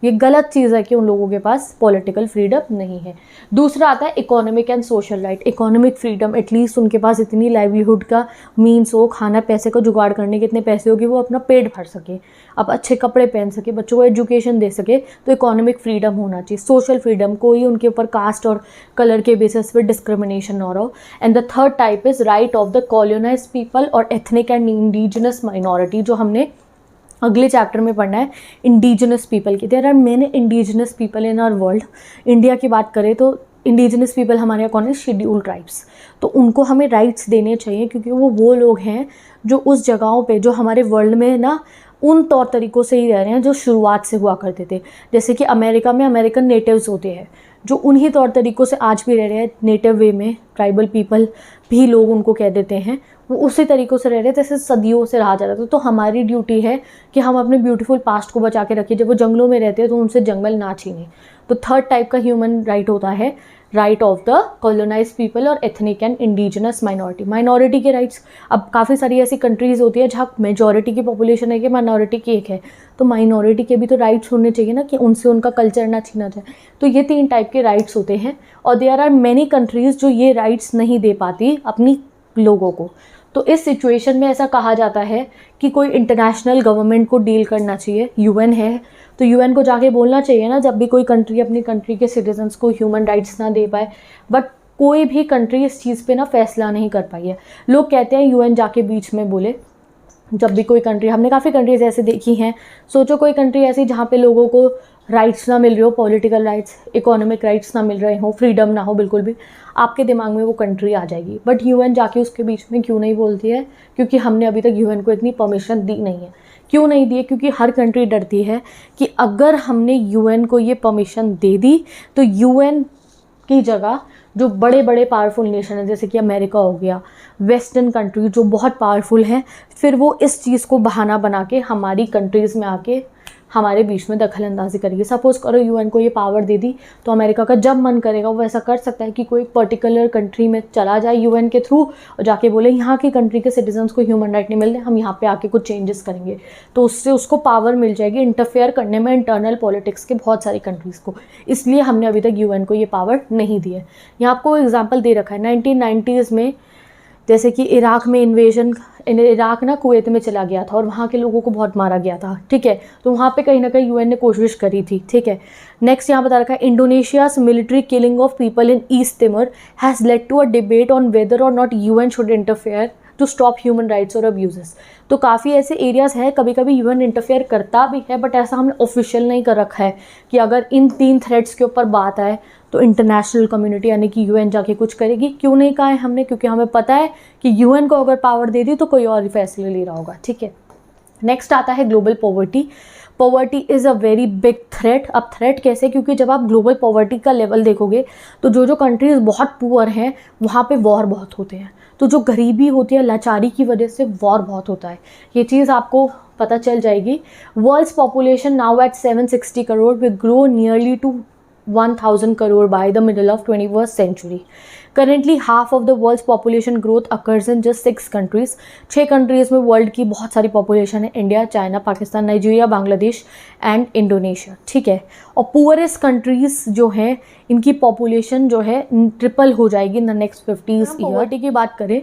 ये गलत चीज़ है कि उन लोगों के पास पॉलिटिकल फ्रीडम नहीं है। दूसरा आता है economic and social right, economic freedom, at least उनके पास इतनी लाइवलीहुड का मीन्स हो, खाना पैसे का जुगाड़ करने के इतने पैसे हो कि वो अपना पेट भर सके, अब अच्छे कपड़े पहन सके, बच्चों को एजुकेशन दे सके, तो इकोनॉमिक फ्रीडम होना चाहिए। सोशल फ्रीडम, कोई उनके ऊपर कास्ट और कलर के बेसिस पे डिस्क्रिमिनेशन ना हो। And the third type is right of the colonised people और एथनिक एंड इंडिजिनस माइनॉरिटी, जो हमने अगले चैप्टर में पढ़ना है, इंडिजिनस पीपल की। There are many indigenous people in our world. India की बात करें तो इंडिजिनस पीपल हमारे यहाँ कौन है, शेड्यूल्ड ट्राइब्स, तो उनको हमें राइट्स देने चाहिए क्योंकि वो लोग हैं जो उस जगहों पे, जो हमारे वर्ल्ड में ना उन तौर तरीक़ों से ही रह रहे हैं जो शुरुआत से हुआ करते थे। जैसे कि अमेरिका में अमेरिकन नेटिव्स होते हैं जो उन्हीं तौर तरीक़ों से आज भी रह रहे हैं, नेटिव वे में, ट्राइबल पीपल भी लोग उनको कह देते हैं, वो उसी तरीक़ों से रह रहे हैं जैसे सदियों से रहा जाता था। तो हमारी ड्यूटी है कि हम अपने ब्यूटीफुल पास्ट को बचा के रखें। जब वो जंगलों में रहते हैं तो उनसे जंगल ना छीनें। तो थर्ड टाइप का ह्यूमन राइट होता है right of the colonise people और ethnic and indigenous minority. Minority के राइट्स, अब काफ़ी सारी ऐसी कंट्रीज़ होती है जहाँ मेजॉरिटी की पॉपुलेशन है कि माइनॉरिटी की एक है, तो माइनॉरिटी के भी तो राइट्स होने चाहिए ना कि उनसे उनका कल्चर ना छीना जाए। तो ये 3 टाइप के राइट्स होते हैं और देयर आर मैनी कंट्रीज़ जो ये राइट्स नहीं दे पाती अपनी लोगों को। तो इस सिचुएशन में ऐसा कहा जाता है कि कोई इंटरनेशनल गवर्नमेंट को डील करना चाहिए, यूएन है तो यूएन को जाके बोलना चाहिए ना जब भी कोई कंट्री अपनी कंट्री के सिटीजन्स को ह्यूमन राइट्स ना दे पाए। बट कोई भी कंट्री इस चीज़ पे ना फैसला नहीं कर पाई है। लोग कहते हैं यूएन जाके बीच में बोले, जब भी कोई कंट्री, हमने काफ़ी कंट्रीज ऐसे देखी हैं, सोचो कोई कंट्री ऐसी जहाँ पे लोगों को राइट्स ना मिल रही हो, पॉलिटिकल राइट्स, इकोनॉमिक राइट्स ना मिल रहे हो, फ्रीडम ना हो बिल्कुल भी, आपके दिमाग में वो कंट्री आ जाएगी। बट यूएन जाके उसके बीच में क्यों नहीं बोलती है? क्योंकि हमने अभी तक यूएन को इतनी परमिशन दी नहीं है। क्यों नहीं दी है? क्योंकि हर कंट्री डरती है कि अगर हमने यूएन को ये परमिशन दे दी तो यूएन की जगह जो बड़े बड़े पावरफुल नेशन हैं जैसे कि अमेरिका हो गया, वेस्टर्न कंट्री जो बहुत पावरफुल हैं, फिर वो इस चीज़ को बहाना बना के हमारी कंट्रीज़ में आके हमारे बीच में दखल अंदाजी करेगी। सपोज़ करो यूएन को ये पावर दे दी तो अमेरिका का जब मन करेगा वो ऐसा कर सकता है कि कोई पर्टिकुलर कंट्री में चला जाए यूएन के थ्रू और जाके बोले यहाँ की कंट्री के सिटीजन्स को ह्यूमन राइट नहीं मिलते, हम यहाँ पे आके कुछ चेंजेस करेंगे। तो उससे उसको पावर मिल जाएगी इंटरफेयर करने में इंटरनल पॉलिटिक्स के बहुत सारी कंट्रीज़ को। इसलिए हमने अभी तक यूएन को ये पावर नहीं दी है। यहाँ आपको एग्जाम्पल दे रखा है 1990s में, जैसे कि इराक में इन्वेजन, इराक ना कुवैत में चला गया था और वहाँ के लोगों को बहुत मारा गया था, ठीक है। तो वहाँ पे कहीं ना कहीं यूएन ने कोशिश करी थी, ठीक है। नेक्स्ट यहाँ बता रखा है Indonesia's military killing of people in East Timor has led to a debate on whether or not UN should interfere to stop human rights और अब्यूजेस। तो काफ़ी ऐसे एरियाज़ हैं, कभी कभी यूएन इंटरफेयर करता भी है बट ऐसा हमने ऑफिशियल नहीं कर रखा है कि अगर इन 3 थ्रेड्स के ऊपर बात आए तो इंटरनेशनल कम्युनिटी यानी कि यूएन जाके कुछ करेगी। क्यों नहीं कहा है हमने? क्योंकि हमें पता है कि यूएन को अगर पावर दे दी तो कोई और फैसले ले रहा होगा, ठीक है। नेक्स्ट आता है global poverty. Poverty is a very big threat. अब थ्रेट कैसे? क्योंकि जब आप ग्लोबल पॉवर्टी का लेवल देखोगे तो जो कंट्रीज़ बहुत पुअर हैं वहाँ पे वॉर बहुत होते हैं। तो जो गरीबी होती है, लाचारी की वजह से वॉर बहुत होता है, ये चीज़ आपको पता चल जाएगी। World's population now at 760 crore will grow nearly to 1000 crore by the middle of 21st century. Currently, half of the world's population growth occurs in just 6 countries. 6 countries में वर्ल्ड की बहुत सारी पॉपुलेशन है, India, China, Pakistan, Nigeria, Bangladesh and Indonesia, ठीक है। और poorest countries जो हैं इनकी पॉपुलेशन जो है ट्रिपल हो जाएगी in the next 50 year. Poverty की बात करें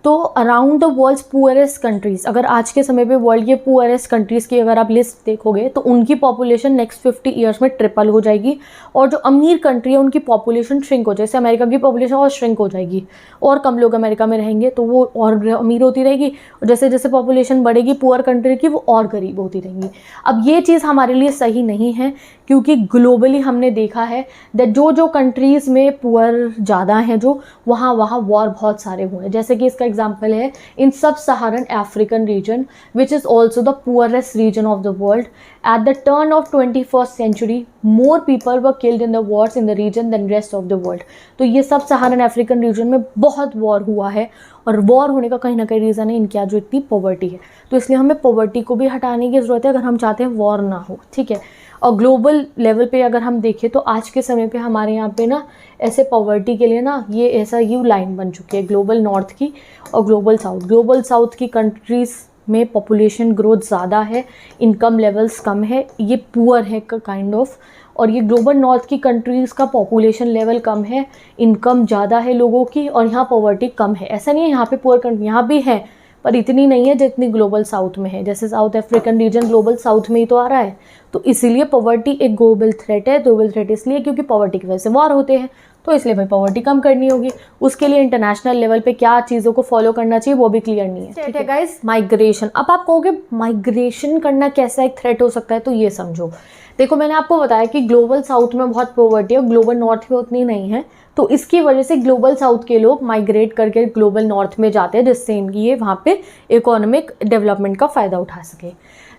तो around the world's poorest countries, अगर आज के समय पे वर्ल्ड के पुअरेस्ट कंट्रीज़ की अगर आप लिस्ट देखोगे तो उनकी पॉपुलेशन नेक्स्ट 50 ईयर्स में ट्रिपल हो जाएगी। और जो अमीर कंट्री है उनकी पॉपुलेशन श्रिंक हो जाए, जैसे अमेरिका की पॉपुलेशन और श्रिंक हो जाएगी और कम लोग अमेरिका में रहेंगे तो वो और अमीर होती रहेगी, और जैसे जैसे पॉपुलेशन बढ़ेगी पुअर कंट्री की वो और गरीब होती रहेंगी। अब ये चीज़ हमारे लिए सही नहीं है क्योंकि ग्लोबली हमने देखा है दैट जो कंट्रीज़ में पुअर ज़्यादा हैं जो वहाँ वॉर बहुत सारे हुए हैं। जैसे कि इसका एग्जाम्पल है in sub Saharan African region which is also the poorest region of the world. At the turn of 21st century more people were killed in the wars in the region than rest of the world. तो ये सब Saharan African reason में बहुत war हुआ है और war होने का कहीं ना कहीं रीज़न है इनकी जो इतनी पॉवर्टी है। तो इसलिए हमें पॉवर्टी को भी हटाने की ज़रूरत है अगर हम चाहते हैं वॉर ना हो, ठीक है। और ग्लोबल लेवल पे अगर हम देखें तो आज के समय पे हमारे यहाँ पे ना ऐसे पॉवर्टी के लिए ना ये ऐसा यू लाइन बन चुकी है, ग्लोबल नॉर्थ की और ग्लोबल साउथ। ग्लोबल साउथ की कंट्रीज़ में पॉपुलेशन ग्रोथ ज़्यादा है, इनकम लेवल्स कम है, ये पुअर है काइंड ऑफ। और ये ग्लोबल नॉर्थ की कंट्रीज़ का पॉपुलेशन लेवल कम है, इनकम ज़्यादा है लोगों की, और यहाँ पॉवर्टी कम है। ऐसा नहीं है यहाँ पे पुअर कंट्री, यहाँ भी है पर इतनी नहीं है जितनी ग्लोबल साउथ में है। जैसे south African region global south में ही तो आ रहा है, तो इसीलिए पॉवर्टी एक ग्लोबल थ्रेट है। ग्लोबल थ्रेट इसलिए क्योंकि पॉवर्टी की वजह से वॉर होते हैं, तो इसलिए भाई पॉवर्टी कम करनी होगी। उसके लिए इंटरनेशनल लेवल पे क्या चीज़ों को फॉलो करना चाहिए वो भी क्लियर नहीं है। ठीक है गाइस, माइग्रेशन। अब आप कहोगे माइग्रेशन करना कैसा एक थ्रेट हो सकता है, तो ये समझो। देखो मैंने आपको बताया कि ग्लोबल साउथ में बहुत पॉवर्टी है, ग्लोबल नॉर्थ में उतनी नहीं है, तो इसकी वजह से ग्लोबल साउथ के लोग माइग्रेट करके ग्लोबल नॉर्थ में जाते हैं, जिससे इनकी ये वहाँ पे इकोनॉमिक डेवलपमेंट का फ़ायदा उठा सके।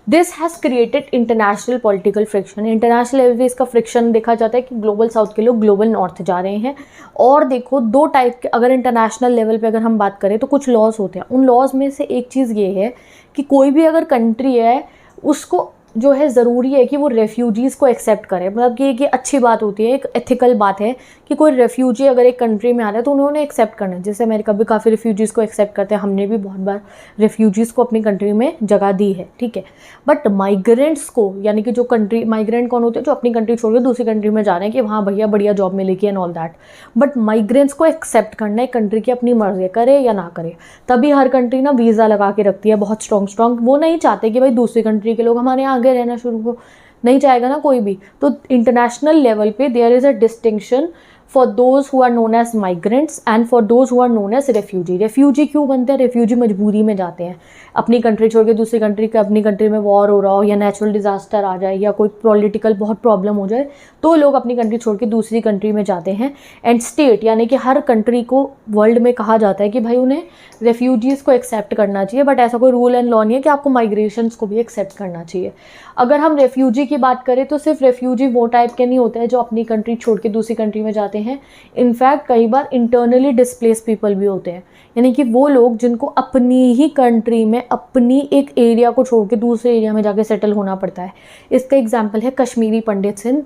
This has created international political friction. International level पे इसका फ्रिक्शन देखा जाता है कि ग्लोबल साउथ के लोग ग्लोबल नॉर्थ जा रहे हैं। और देखो दो टाइप के, अगर इंटरनेशनल लेवल पे अगर हम बात करें तो कुछ लॉज होते हैं। उन लॉज में से एक चीज़ ये है कि कोई भी अगर कंट्री है उसको जो है ज़रूरी है कि वो रेफ्यूजीज़ को एक्सेप्ट करे। मतलब कि ये अच्छी बात होती है, एक एथिकल बात है कि कोई रेफ्यूजी अगर एक कंट्री में आ रहा है तो उन्होंने एक्सेप्ट करना है। जैसे अमेरिका भी काफ़ी रेफ्यूजीज़ को एक्सेप्ट करते हैं, हमने भी बहुत बार रेफ्यूजीज़ को अपनी कंट्री में जगह दी है, ठीक है। बट माइग्रेंट्स को, यानी कि जो कंट्री, माइग्रेंट कौन होते हैं, जो अपनी कंट्री छोड़ के दूसरी कंट्री में जा रहे हैं कि वहाँ भैया बढ़िया जॉब मिलेगी and all that. But migrants को एक्सेप्ट करना है कंट्री की अपनी मर्जी, करे या ना करे। तभी हर कंट्री ना वीज़ा लगा के रखती है बहुत स्ट्रॉन्ग। वो नहीं चाहते कि भाई दूसरी कंट्री के लोग हमारे यहाँ आगे रहना शुरू हो, नहीं चाहेगा ना कोई भी। तो इंटरनेशनल लेवल पे there is a distinction for those who are known as migrants and for those who are known as refugee. Refugee क्यों बनते हैं? रेफ्यूजी मजबूरी में जाते हैं, अपनी कंट्री छोड़ के दूसरी कंट्री का, अपनी कंट्री में वॉर हो रहा हो या नेचुरल डिजास्टर आ जाए या कोई पॉलिटिकल बहुत प्रॉब्लम हो जाए तो लोग अपनी कंट्री छोड़ के दूसरी कंट्री में जाते हैं। एंड स्टेट, यानी कि हर कंट्री को वर्ल्ड में कहा जाता है कि भाई उन्हें रेफ्यूजीज़ को एक्सेप्ट करना चाहिए, बट ऐसा कोई रूल एंड लॉ नहीं है कि आपको माइग्रेशंस को भी एक्सेप्ट करना चाहिए। अगर हम रेफ्यूजी की बात करें तो सिर्फ रेफ्यूजी वो टाइप के नहीं होते हैं जो अपनी कंट्री छोड़ के दूसरी कंट्री में जाते हैं। इनफैक्ट कई बार इंटरनली डिस्प्लेस पीपल भी होते हैं, यानी कि वो लोग जिनको अपनी ही कंट्री में अपनी एक एरिया को छोड़ के दूसरे एरिया में जाके सेटल होना पड़ता है। इसका एग्जाम्पल है कश्मीरी पंडित्स इन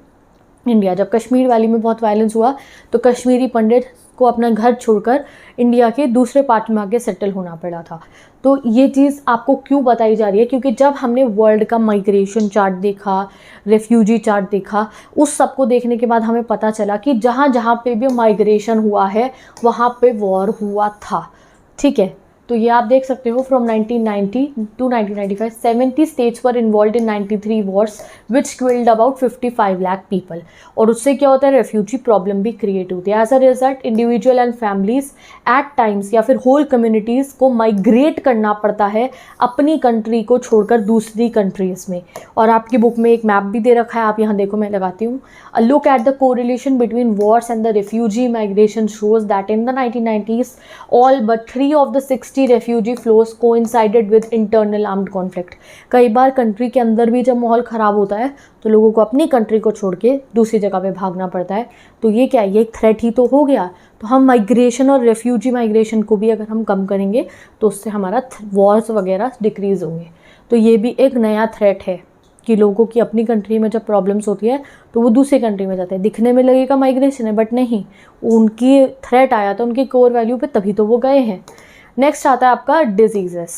इंडिया। जब कश्मीर वैली में बहुत वायलेंस हुआ तो कश्मीरी पंडित को अपना घर छोड़कर इंडिया के दूसरे पार्ट में आके सेटल होना पड़ा था। तो ये चीज़ आपको क्यों बताई जा रही है? क्योंकि जब हमने वर्ल्ड का माइग्रेशन चार्ट देखा, रेफ्यूजी चार्ट देखा, उस सब को देखने के बाद हमें पता चला कि जहाँ जहाँ पे भी माइग्रेशन हुआ है वहाँ पे वॉर हुआ था, ठीक है। तो ये आप देख सकते हो from 1990 to 1995 70 states were involve in 93 wars which killed about 55 lakh people. और उससे क्या होता है? रेफ्यूजी प्रॉब्लम भी क्रिएट होती है। As a result individual and families at times या फिर होल कम्युनिटीज़ को माइग्रेट करना पड़ता है अपनी कंट्री को छोड़कर दूसरी कंट्रीज़ में। और आपकी बुक में एक मैप भी दे रखा है, आप यहाँ देखो, मैं लगाती हूँ। A look at the correlation between Wars and the refugee migration shows that in the 1990s all but 3 of the 60 refugee flows coincided with internal armed conflict. कई बार कंट्री के अंदर भी जब माहौल ख़राब होता है तो लोगों को अपनी कंट्री को छोड़ के दूसरी जगह पे भागना पड़ता है। तो ये क्या है? ये एक थ्रेट ही तो हो गया। तो हम माइग्रेशन और रेफ्यूजी माइग्रेशन को भी अगर हम कम करेंगे तो उससे हमारा वॉर्स वगैरह डिक्रीज़ होंगे। तो ये भी एक नया थ्रेट है कि लोगों की अपनी कंट्री में जब प्रॉब्लम्स होती है तो वो दूसरी कंट्री में जाते हैं। दिखने में लगेगा माइग्रेशन है, बट नहीं, उनकी थ्रेट आया था उनकी कोर वैल्यू पे, तभी तो वो गए हैं। नेक्स्ट आता है आपका डिजीज़ेस,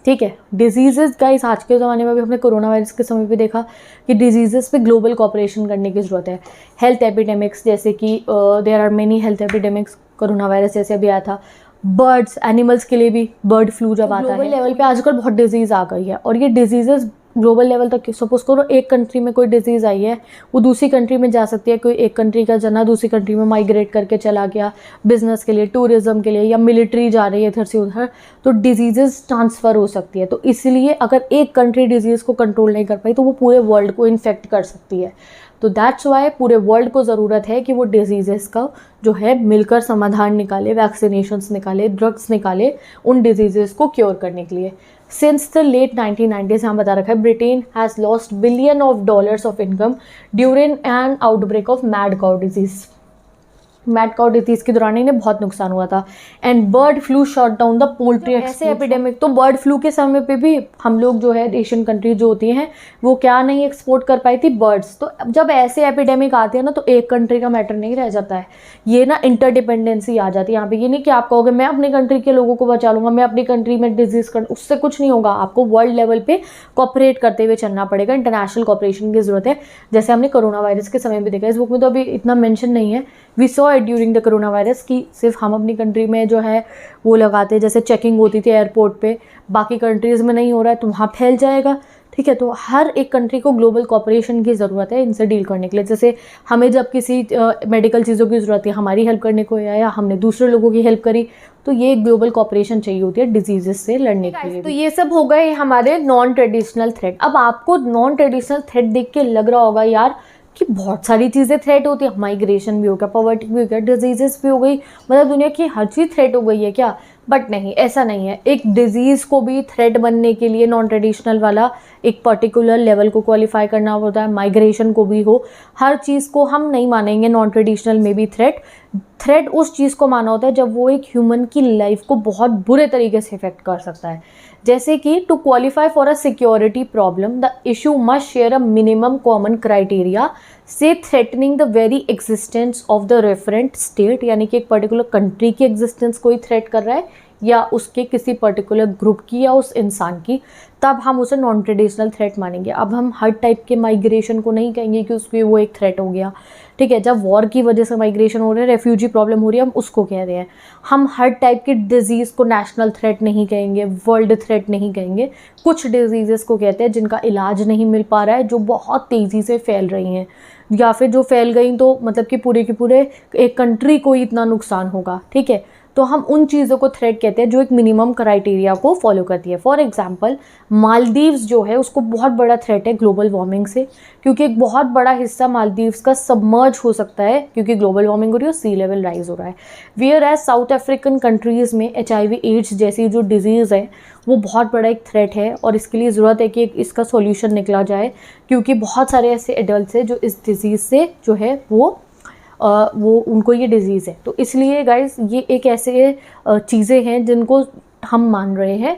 ठीक है। डिजीज़ेस गाइस आज के ज़माने में भी हमने कोरोना वायरस के समय पे देखा कि डिजीज़ेस पे ग्लोबल कॉपरेशन करने की ज़रूरत है। हेल्थ एपिडेमिक्स, जैसे कि there are many health epidemics, corona virus जैसे अभी आया था। बर्ड्स, एनिमल्स के लिए भी बर्ड फ्लू जब आता है। ग्लोबल लेवल पे आजकल बहुत डिजीज़ आ गई है और ये डिजीज़ेस ग्लोबल लेवल तक, सपोज करो एक कंट्री में कोई डिजीज़ आई है, वो दूसरी कंट्री में जा सकती है। कोई एक कंट्री का जना दूसरी कंट्री में माइग्रेट करके चला गया बिजनेस के लिए, टूरिज्म के लिए, या मिलिट्री जा रही है इधर से उधर, तो डिजीज़ेस ट्रांसफ़र हो सकती है। तो इसलिए अगर एक कंट्री डिजीज़ को कंट्रोल नहीं कर पाई तो वो पूरे वर्ल्ड को इन्फेक्ट कर सकती है। तो दैट्स वाई पूरे वर्ल्ड को ज़रूरत है कि वो डिजीज़ेस का जो है मिलकर समाधान निकाले, वैक्सीनेशंस निकाले, ड्रग्स निकाले उन डिजीज़ेस को क्योर करने के लिए। सिंस द लेट 1990s, यहाँ बता रखा है, Britain has lost $billions of income during an outbreak of mad cow disease. Mad cow disease के दौरान इन्हें बहुत नुकसान हुआ था। And bird flu shot down the poultry ऐसे एपिडेमिक। तो बर्ड फ्लू के समय पे भी हम लोग जो है एशियन कंट्री जो होती हैं वो क्या नहीं एक्सपोर्ट कर पाई थी, बर्ड्स। तो जब ऐसे एपिडेमिक आते हैं ना तो एक कंट्री का मैटर नहीं रह जाता है, ये ना इंटरडिपेंडेंसी आ जाती है यहाँ पे। ये नहीं कि आप कहोगे मैं अपनी कंट्री के लोगों को बचा लूँगा, मैं अपनी कंट्री में डिजीज़ कर, उससे कुछ नहीं होगा। आपको वर्ल्ड लेवल पे कॉपरेट करते हुए चलना पड़ेगा, इंटरनेशनल कॉपरेशन की ज़रूरत है। जैसे हमने कोरोना वायरस के समय भी देखा, इस बुक में तो अभी इतना मेंशन नहीं है, we saw it during the corona virus, कि सिर्फ हम अपनी कंट्री में जो है वो लगाते हैं, जैसे चेकिंग होती थी एयरपोर्ट पे, बाकी कंट्रीज़ में नहीं हो रहा है तो वहाँ फैल जाएगा, ठीक है। तो हर एक कंट्री को ग्लोबल कॉपरेशन की ज़रूरत है इनसे डील करने के लिए। जैसे हमें जब किसी मेडिकल चीज़ों की ज़रूरत है, हमारी हेल्प करने को या हमने दूसरे लोगों की हेल्प करी, तो ये ग्लोबल कॉपरेशन चाहिए होती है डिजीजेस से लड़ने के लिए। तो ये सब हो गए हमारे नॉन ट्रेडिशनल थ्रेट। अब आपको नॉन ट्रेडिशनल थ्रेट देख के लग रहा होगा यार कि बहुत सारी चीज़ें थ्रेट होती है, माइग्रेशन भी हो गया, पॉवर्टी भी हो गया, डिजीजेस भी हो गई, मतलब दुनिया की हर चीज़ थ्रेट हो गई है क्या? बट नहीं, ऐसा नहीं है। एक डिजीज़ को भी थ्रेट बनने के लिए नॉन ट्रेडिशनल वाला एक पर्टिकुलर लेवल को क्वालिफाई करना होता है, माइग्रेशन को भी हो, हर चीज़ को हम नहीं मानेंगे नॉन ट्रेडिशनल में भी थ्रेट। थ्रेट उस चीज़ को माना होता है जब वो एक ह्यूमन की लाइफ को बहुत बुरे तरीके से इफेक्ट कर सकता है। जैसे कि to qualify for a security problem the issue must share a minimum common criteria से threatening the very existence of the referent state, यानी कि एक पर्टिकुलर कंट्री की एग्जिस्टेंस को ही थ्रेट कर रहा है या उसके किसी पर्टिकुलर ग्रुप की या उस इंसान की, तब हम उसे नॉन ट्रेडिशनल थ्रेट मानेंगे। अब हम हर टाइप के माइग्रेशन को नहीं कहेंगे कि उसके वो एक थ्रेट हो गया, ठीक है। जब वॉर की वजह से माइग्रेशन हो रहा है, रेफ्यूजी प्रॉब्लम हो रही है, हम उसको कह रहे हैं। हम हर टाइप की डिजीज़ को नेशनल थ्रेट नहीं कहेंगे, वर्ल्ड थ्रेट नहीं कहेंगे। कुछ डिजीज़ेस को कहते हैं जिनका इलाज नहीं मिल पा रहा है, जो बहुत तेज़ी से फैल रही हैं, या फिर जो फैल गई तो मतलब कि पूरे के पूरे एक कंट्री को ही इतना नुकसान होगा, ठीक है। तो हम उन चीज़ों को थ्रेट कहते हैं जो एक मिनिमम क्राइटेरिया को फॉलो करती है। फॉर एग्जांपल मालदीव्स जो है उसको बहुत बड़ा थ्रेट है ग्लोबल वार्मिंग से, क्योंकि एक बहुत बड़ा हिस्सा मालदीव्स का सबमर्ज हो सकता है क्योंकि ग्लोबल वार्मिंग हो रही है और सी लेवल राइज हो रहा है। Whereas South African countries में HIV एड्स जैसी जो डिजीज़ है वो बहुत बड़ा एक थ्रेट है, और इसके लिए ज़रूरत है कि इसका सॉल्यूशन निकला जाए, क्योंकि बहुत सारे ऐसे एडल्ट हैं जो इस डिज़ीज़ से जो है वो उनको ये डिज़ीज़ है। तो इसलिए गाइस ये एक ऐसे चीज़ें हैं जिनको हम मान रहे हैं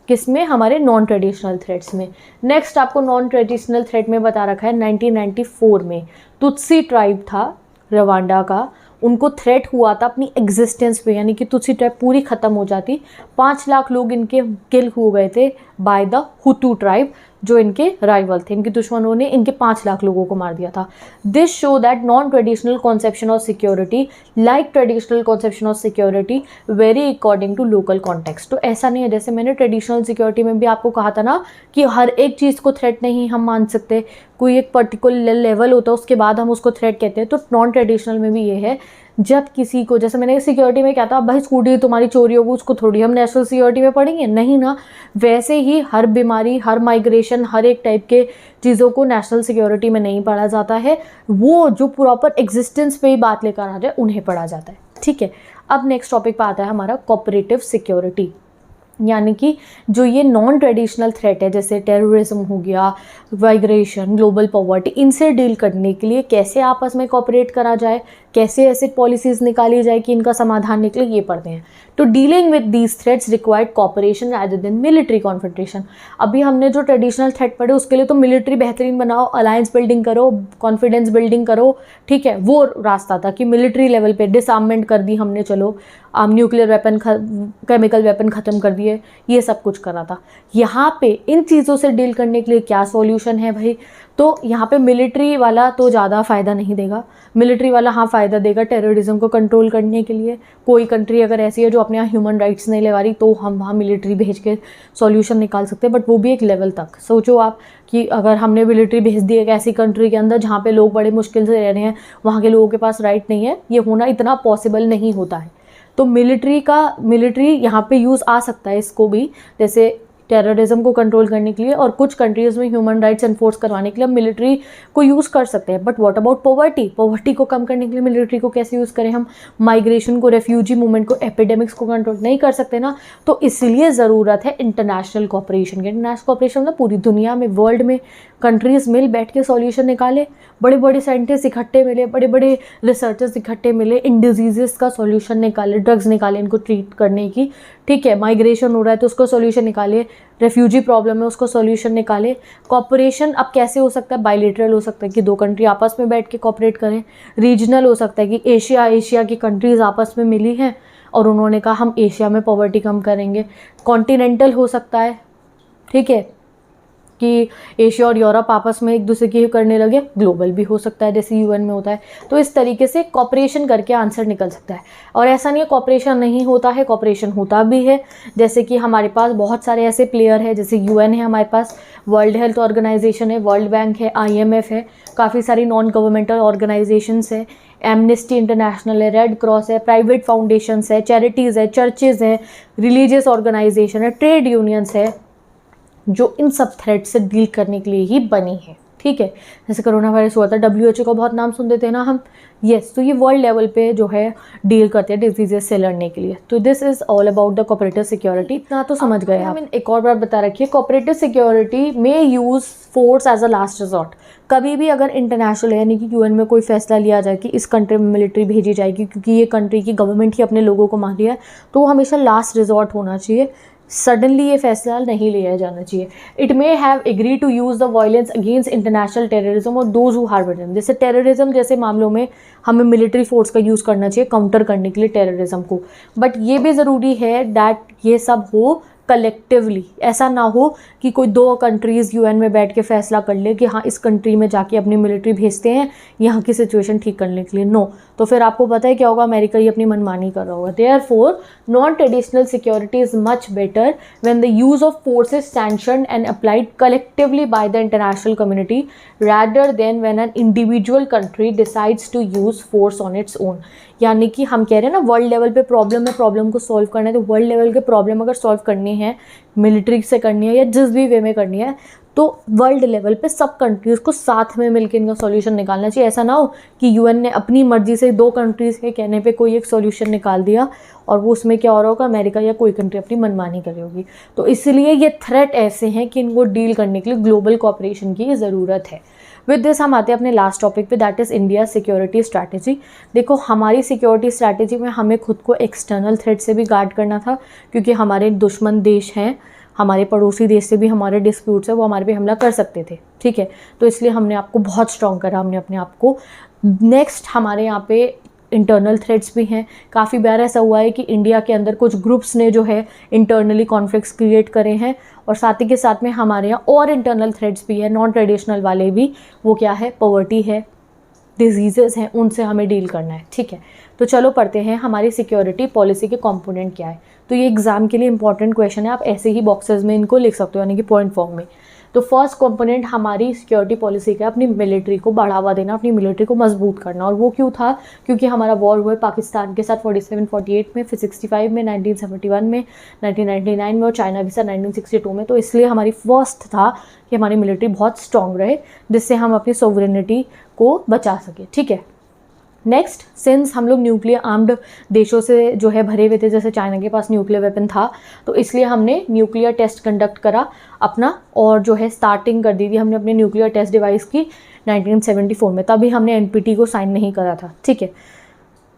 किसमें, हमारे नॉन ट्रेडिशनल थ्रेट्स में। नेक्स्ट आपको नॉन ट्रेडिशनल थ्रेट में बता रखा है 1994 में तुत्सी ट्राइब था रवांडा का, उनको थ्रेट हुआ था अपनी एग्जिस्टेंस पे, यानी कि तुत्सी ट्राइब पूरी ख़त्म हो जाती। 5 लाख लोग इनके किल हो गए थे बाय द हुतू ट्राइब, जो इनके राइवल थे, इनके दुश्मनों ने इनके 5 लाख लोगों को मार दिया था। This show that non traditional conception of security like traditional conception of security vary according to local context. तो ऐसा नहीं है, जैसे मैंने ट्रेडिशनल सिक्योरिटी में भी आपको कहा था ना कि हर एक चीज़ को थ्रेट नहीं हम मान सकते, कोई एक पर्टिकुलर लेवल होता है उसके बाद हम उसको थ्रेट कहते हैं। तो नॉन ट्रेडिशनल में भी ये है, जब किसी को, जैसे मैंने सिक्योरिटी में क्या था, भाई स्कूटी तुम्हारी चोरी होगी उसको थोड़ी हम नेशनल सिक्योरिटी में पढ़ेंगे, नहीं ना। वैसे ही हर बीमारी, हर माइग्रेशन, हर एक टाइप के चीज़ों को नेशनल सिक्योरिटी में नहीं पढ़ा जाता है, वो जो प्रॉपर एग्जिस्टेंस पे ही बात लेकर आ जाए उन्हें पढ़ा जाता है, ठीक है। अब नेक्स्ट टॉपिक पे आता है हमारा कोऑपरेटिव सिक्योरिटी, यानी कि जो ये नॉन ट्रेडिशनल थ्रेट है जैसे टेररिज्म हो गया, माइग्रेशन, ग्लोबल पॉवर्टी, इनसे डील करने के लिए कैसे आपस में कोऑपरेट करा जाए, कैसे ऐसे पॉलिसीज़ निकाली जाए कि इनका समाधान निकले, ये पढ़ते हैं। तो dealing with these threats required cooperation rather than military confrontation. अभी हमने जो ट्रेडिशनल थ्रेट पढ़े उसके लिए तो मिलिट्री बेहतरीन बनाओ, अलायंस बिल्डिंग करो, कॉन्फिडेंस बिल्डिंग करो, ठीक है, वो रास्ता था कि मिलिट्री लेवल पे डिसआर्ममेंट कर दी हमने, चलो न्यूक्लियर वेपन, केमिकल वेपन ख़त्म कर दिए, ये सब कुछ करा था। यहाँ पे इन चीज़ों से डील करने के लिए क्या सॉल्यूशन है भाई, तो यहाँ पे मिलिट्री वाला तो ज़्यादा फ़ायदा नहीं देगा। मिलिट्री वाला हाँ फ़ायदा देगा टेररिज्म को कंट्रोल करने के लिए। कोई कंट्री अगर ऐसी है जो अपने यहाँ ह्यूमन राइट्स नहीं लगा रही तो हम वहाँ मिलिट्री भेज के सॉल्यूशन निकाल सकते हैं, बट वो भी एक लेवल तक। सोचो आप कि अगर हमने मिलिट्री भेज दी एक ऐसी कंट्री के अंदर जहाँ पे लोग बड़े मुश्किल से रह रहे हैं, वहाँ के लोगों के पास राइट नहीं है, ये होना इतना पॉसिबल नहीं होता है। तो मिलिट्री यहाँ पे यूज़ आ सकता है इसको भी, जैसे टेररिज्म को कंट्रोल करने के लिए, और कुछ कंट्रीज़ में ह्यूमन राइट्स एनफोर्स करवाने के लिए हम मिलिट्री को यूज़ कर सकते हैं। बट व्हाट अबाउट पॉवर्टी को कम करने के लिए मिलिट्री को कैसे यूज़ करें हम? माइग्रेशन को, रेफ्यूजी मूवमेंट को, एपिडेमिक्स को कंट्रोल नहीं कर सकते ना। तो इसलिए ज़रूरत है इंटरनेशनल कोऑपरेशन की। इंटरनेशनल कोऑपरेशन मतलब पूरी दुनिया में, वर्ल्ड में कंट्रीज़ मिल बैठ के सॉल्यूशन निकाले, बड़े बड़े साइंटिस्ट इकट्ठे मिले, बड़े बड़े रिसर्चर्स इकट्ठे मिले, इन डिजीज़ का सॉल्यूशन निकाले, ड्रग्स निकाले इनको ट्रीट करने की, ठीक है। माइग्रेशन हो रहा है तो उसको सॉल्यूशन निकाले, रेफ्यूजी प्रॉब्लम है उसको सॉल्यूशन निकाले। कॉपरेशन अब कैसे हो सकता है? बायलैटरल हो सकता है कि दो कंट्री आपस में बैठ के कॉपरेट करें। रीजनल हो सकता है कि एशिया की कंट्रीज़ आपस में मिली हैं और उन्होंने कहा हम एशिया में पॉवर्टी कम करेंगे। कॉन्टिनेंटल हो सकता है, ठीक है, कि एशिया और यूरोप आपस में एक दूसरे की करने लगे। ग्लोबल भी हो सकता है जैसे यूएन में होता है। तो इस तरीके से कॉपरेशन करके आंसर निकल सकता है। और ऐसा नहीं है कॉपरेशन नहीं होता है, कॉपरेशन होता भी है। जैसे कि हमारे पास बहुत सारे ऐसे प्लेयर हैं, जैसे यूएन है हमारे पास, वर्ल्ड हेल्थ ऑर्गेनाइजेशन है, वर्ल्ड बैंक है, IMF है, काफ़ी सारी नॉन गवर्नमेंटल ऑर्गेनाइजेशंस है, एमनेस्टी इंटरनेशनल है, रेड क्रॉस है, प्राइवेट फाउंडेशंस है, चैरिटीज़ है, चर्चेज़ हैं, रिलीजियस ऑर्गेनाइजेशन है, ट्रेड यूनियंस है, जो इन सब थ्रेट से डील करने के लिए ही बनी है, ठीक है। जैसे कोरोना वायरस हुआ था, WHO का बहुत नाम सुनते थे ना हम, यस। तो ये वर्ल्ड लेवल पे जो है डील करते हैं डिजीजेस से लड़ने के लिए। तो this is all about the cooperative security. इतना तो समझ गए आप। एक और बात बता रखिए, कोऑपरेटिव सिक्योरिटी में use force as a last resort. कभी भी अगर इंटरनेशनल यानी कि UN में कोई फैसला लिया जाए कि इस कंट्री में मिलिट्री भेजी जाएगी क्योंकि ये कंट्री की गवर्नमेंट ही अपने लोगों को मार रही है, तो वो हमेशा लास्ट रिजॉर्ट होना चाहिए। सडनली ये फैसला नहीं लिया जाना चाहिए। It may have agree to use the violence against international terrorism और दोज हु हार्बर देम। जैसे टेररिज्म जैसे मामलों में हमें मिलिट्री फोर्स का यूज़ करना चाहिए काउंटर करने के लिए टेररिज्म को। बट ये भी ज़रूरी है दैट ये सब हो कलेक्टिवली। ऐसा ना हो कि कोई दो कंट्रीज़ UN में बैठ के फैसला कर ले कि हाँ इस कंट्री में जाके अपनी मिलिट्री भेजते हैं यहाँ की सिचुएशन ठीक करने के लिए। नो, तो फिर आपको पता है क्या होगा, अमेरिका ही अपनी मनमानी कर रहा होगा। Therefore non traditional security is much better when the use of force is sanctioned and applied collectively by the international community rather than when an individual country decides to use force on its own. यानी कि हम कह रहे हैं ना world level पे problem है, problem को सॉल्व करना है, तो वर्ल्ड लेवल के प्रॉब्लम अगर सॉल्व करनी है, मिलिट्री से करनी है या जिस भी वे में करनी है, तो वर्ल्ड लेवल पे सब कंट्रीज़ को साथ में मिलकर इनका सॉल्यूशन निकालना चाहिए। ऐसा ना हो कि UN ने अपनी मर्जी से दो कंट्रीज़ के कहने पे कोई एक सॉल्यूशन निकाल दिया और वो उसमें क्या हो रहा होगा, अमेरिका या कोई कंट्री अपनी मनमानी कर रही होगी। तो इसलिए ये थ्रेट ऐसे हैं कि इनको डील करने के लिए ग्लोबल कोऑपरेशन की ज़रूरत है। विद दिस हम आते हैं अपने लास्ट टॉपिक पे, that is India security strategy. देखो हमारी सिक्योरिटी स्ट्रैटेजी में हमें खुद को एक्सटर्नल थ्रेट से भी गार्ड करना था, क्योंकि हमारे दुश्मन देश हैं, हमारे पड़ोसी देश से भी हमारे डिस्प्यूट्स है, वो हमारे पे हमला कर सकते थे, ठीक है। तो इसलिए हमने आपको बहुत स्ट्रॉन्ग करा, हमने अपने आप को। नेक्स्ट हमारे यहाँ पे इंटरनल थ्रेट्स भी हैं। काफ़ी बार ऐसा हुआ है कि इंडिया के अंदर कुछ ग्रुप्स ने जो है इंटरनली कॉन्फ्लिक्ट्स क्रिएट करे हैं, और साथ ही के साथ में हमारे यहाँ और इंटरनल थ्रेट्स भी है, नॉन ट्रेडिशनल वाले भी। वो क्या है, पॉवर्टी है, डिजीज़ेस हैं, उनसे हमें डील करना है, ठीक है। तो चलो पढ़ते हैं हमारी सिक्योरिटी पॉलिसी के कंपोनेंट क्या है। तो ये एग्जाम के लिए इंपॉर्टेंट क्वेश्चन है, आप ऐसे ही बॉक्सेस में इनको लिख सकते हो, यानी कि पॉइंट फॉर्म में। तो फर्स्ट कंपोनेंट हमारी सिक्योरिटी पॉलिसी का अपनी मिलिट्री को बढ़ावा देना, अपनी मिलिट्री को मजबूत करना। और वो क्यों था, क्योंकि हमारा वॉर हुआ पाकिस्तान के साथ 47-48 में, फिर 65 में, 1971 में, 1999 में और चाइना के साथ 1962 में। तो इसलिए हमारी फर्स्ट था कि हमारी मिलिट्री बहुत स्ट्रॉन्ग रहे, जिससे हम अपनी सोवरेनिटी को बचा सके, ठीक है। नेक्स्ट, सिंस हम लोग न्यूक्लियर आर्म्ड देशों से जो है भरे हुए थे, जैसे चाइना के पास न्यूक्लियर वेपन था, तो इसलिए हमने न्यूक्लियर टेस्ट कंडक्ट करा अपना, और जो है स्टार्टिंग कर दी थी हमने अपने न्यूक्लियर टेस्ट डिवाइस की 1974 में। तभी हमने NPT को साइन नहीं करा था, ठीक है।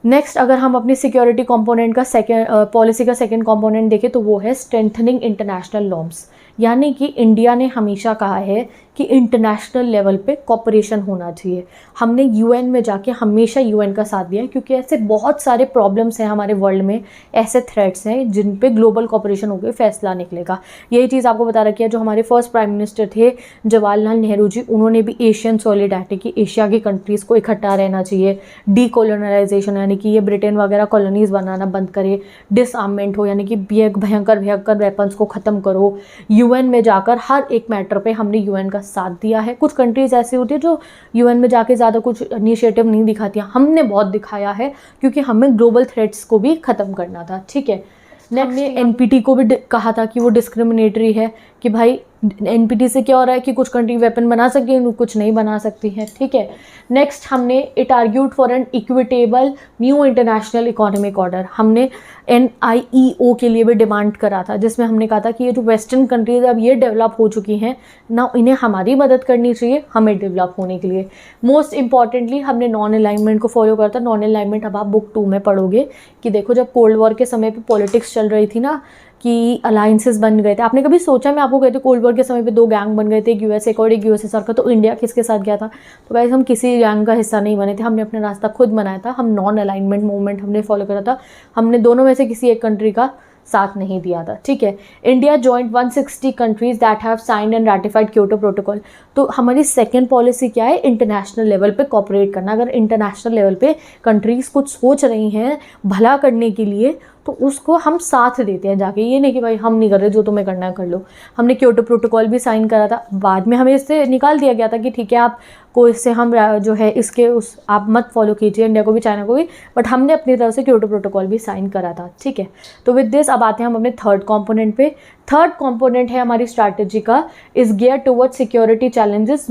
नेक्स्ट, अगर हम अपनी सिक्योरिटी कंपोनेंट का पॉलिसी का सेकेंड कंपोनेंट देखें तो वो है स्ट्रेंथनिंग इंटरनेशनल नॉर्म्स। यानी कि इंडिया ने हमेशा कहा है कि इंटरनेशनल लेवल पे कॉपरेशन होना चाहिए। हमने UN में जाके हमेशा UN का साथ दिया है, क्योंकि ऐसे बहुत सारे प्रॉब्लम्स हैं हमारे वर्ल्ड में, ऐसे थ्रेट्स हैं जिन पे ग्लोबल कॉपरेशन होकर फैसला निकलेगा। यही चीज़ आपको बता रखी है, जो हमारे फर्स्ट प्राइम मिनिस्टर थे जवाहरलाल नेहरू जी, उन्होंने भी एशियन सॉलिडारिटी की, एशिया की कंट्रीज़ को इकट्ठा रहना चाहिए, डीकोलोनाइजेशन यानी कि ये ब्रिटेन वगैरह कॉलोनीज़ बनाना बंद करे, डिसआर्मेंट हो यानी कि भयंकर वेपन्स को ख़त्म करो। UN में जाकर हर एक मैटर पे हमने UN का साथ दिया है। कुछ कंट्रीज़ ऐसी होती है जो UN में जाके ज़्यादा कुछ इनिशिएटिव नहीं दिखाती हैं, हमने बहुत दिखाया है, क्योंकि हमें ग्लोबल थ्रेट्स को भी ख़त्म करना था, ठीक है। हमने एनपीटी को भी कहा था कि वो डिस्क्रिमिनेटरी है, कि भाई एनपीटी से क्या हो रहा है कि कुछ कंट्री वेपन बना सकती हैं, कुछ नहीं बना सकती हैं, ठीक है। नेक्स्ट हमने it argued for an equitable new international economic order, हमने NIEO के लिए भी डिमांड करा था, जिसमें हमने कहा था कि ये जो वेस्टर्न कंट्रीज अब ये डेवलप हो चुकी हैं ना, इन्हें हमारी मदद करनी चाहिए हमें डेवलप होने के लिए। मोस्ट इंपॉर्टेंटली हमने नॉन अलाइनमेंट को फॉलो करता। नॉन अलाइनमेंट अब आप बुक 2 में पढ़ोगे कि देखो जब कोल्ड वॉर के समय पे पॉलिटिक्स चल रही थी ना, कि अलायंसेस बन गए थे, आपने कभी सोचा, मैं आपको कहती हूँ कोल्ड वॉर के समय पे 2 गैंग बन गए थे, एक USA का और एक USSR का, तो इंडिया किसके साथ गया था? तो गाइस हम किसी गैंग का हिस्सा नहीं बने थे, हमने अपना रास्ता खुद बनाया था, हम नॉन अलाइनमेंट मूवमेंट हमने फॉलो करा था, हमने दोनों में से किसी एक कंट्री का साथ नहीं दिया था, ठीक है। India joint 160 countries that have signed and ratified Kyoto protocol. तो हमारी सेकेंड पॉलिसी क्या है? इंटरनेशनल लेवल पे कॉपरेट करना। अगर इंटरनेशनल लेवल पे कंट्रीज कुछ सोच रही हैं भला करने के लिए, तो उसको हम साथ देते हैं जाके, ये नहीं कि भाई हम नहीं कर रहे, जो तुम्हें करना है कर लो। हमने क्योटो प्रोटोकॉल भी साइन करा था, बाद में हमें इससे निकाल दिया गया था कि ठीक है आप को इससे हम जो है इसके उस आप मत फॉलो कीजिए, इंडिया को भी चाइना को भी, बट हमने अपनी तरफ से क्योटो प्रोटोकॉल भी साइन करा था, ठीक है। तो विद दिस अब आते हैं हम अपने थर्ड कंपोनेंट पे। थर्ड कंपोनेंट है हमारी स्ट्रैटेजी का, is gear towards security challenges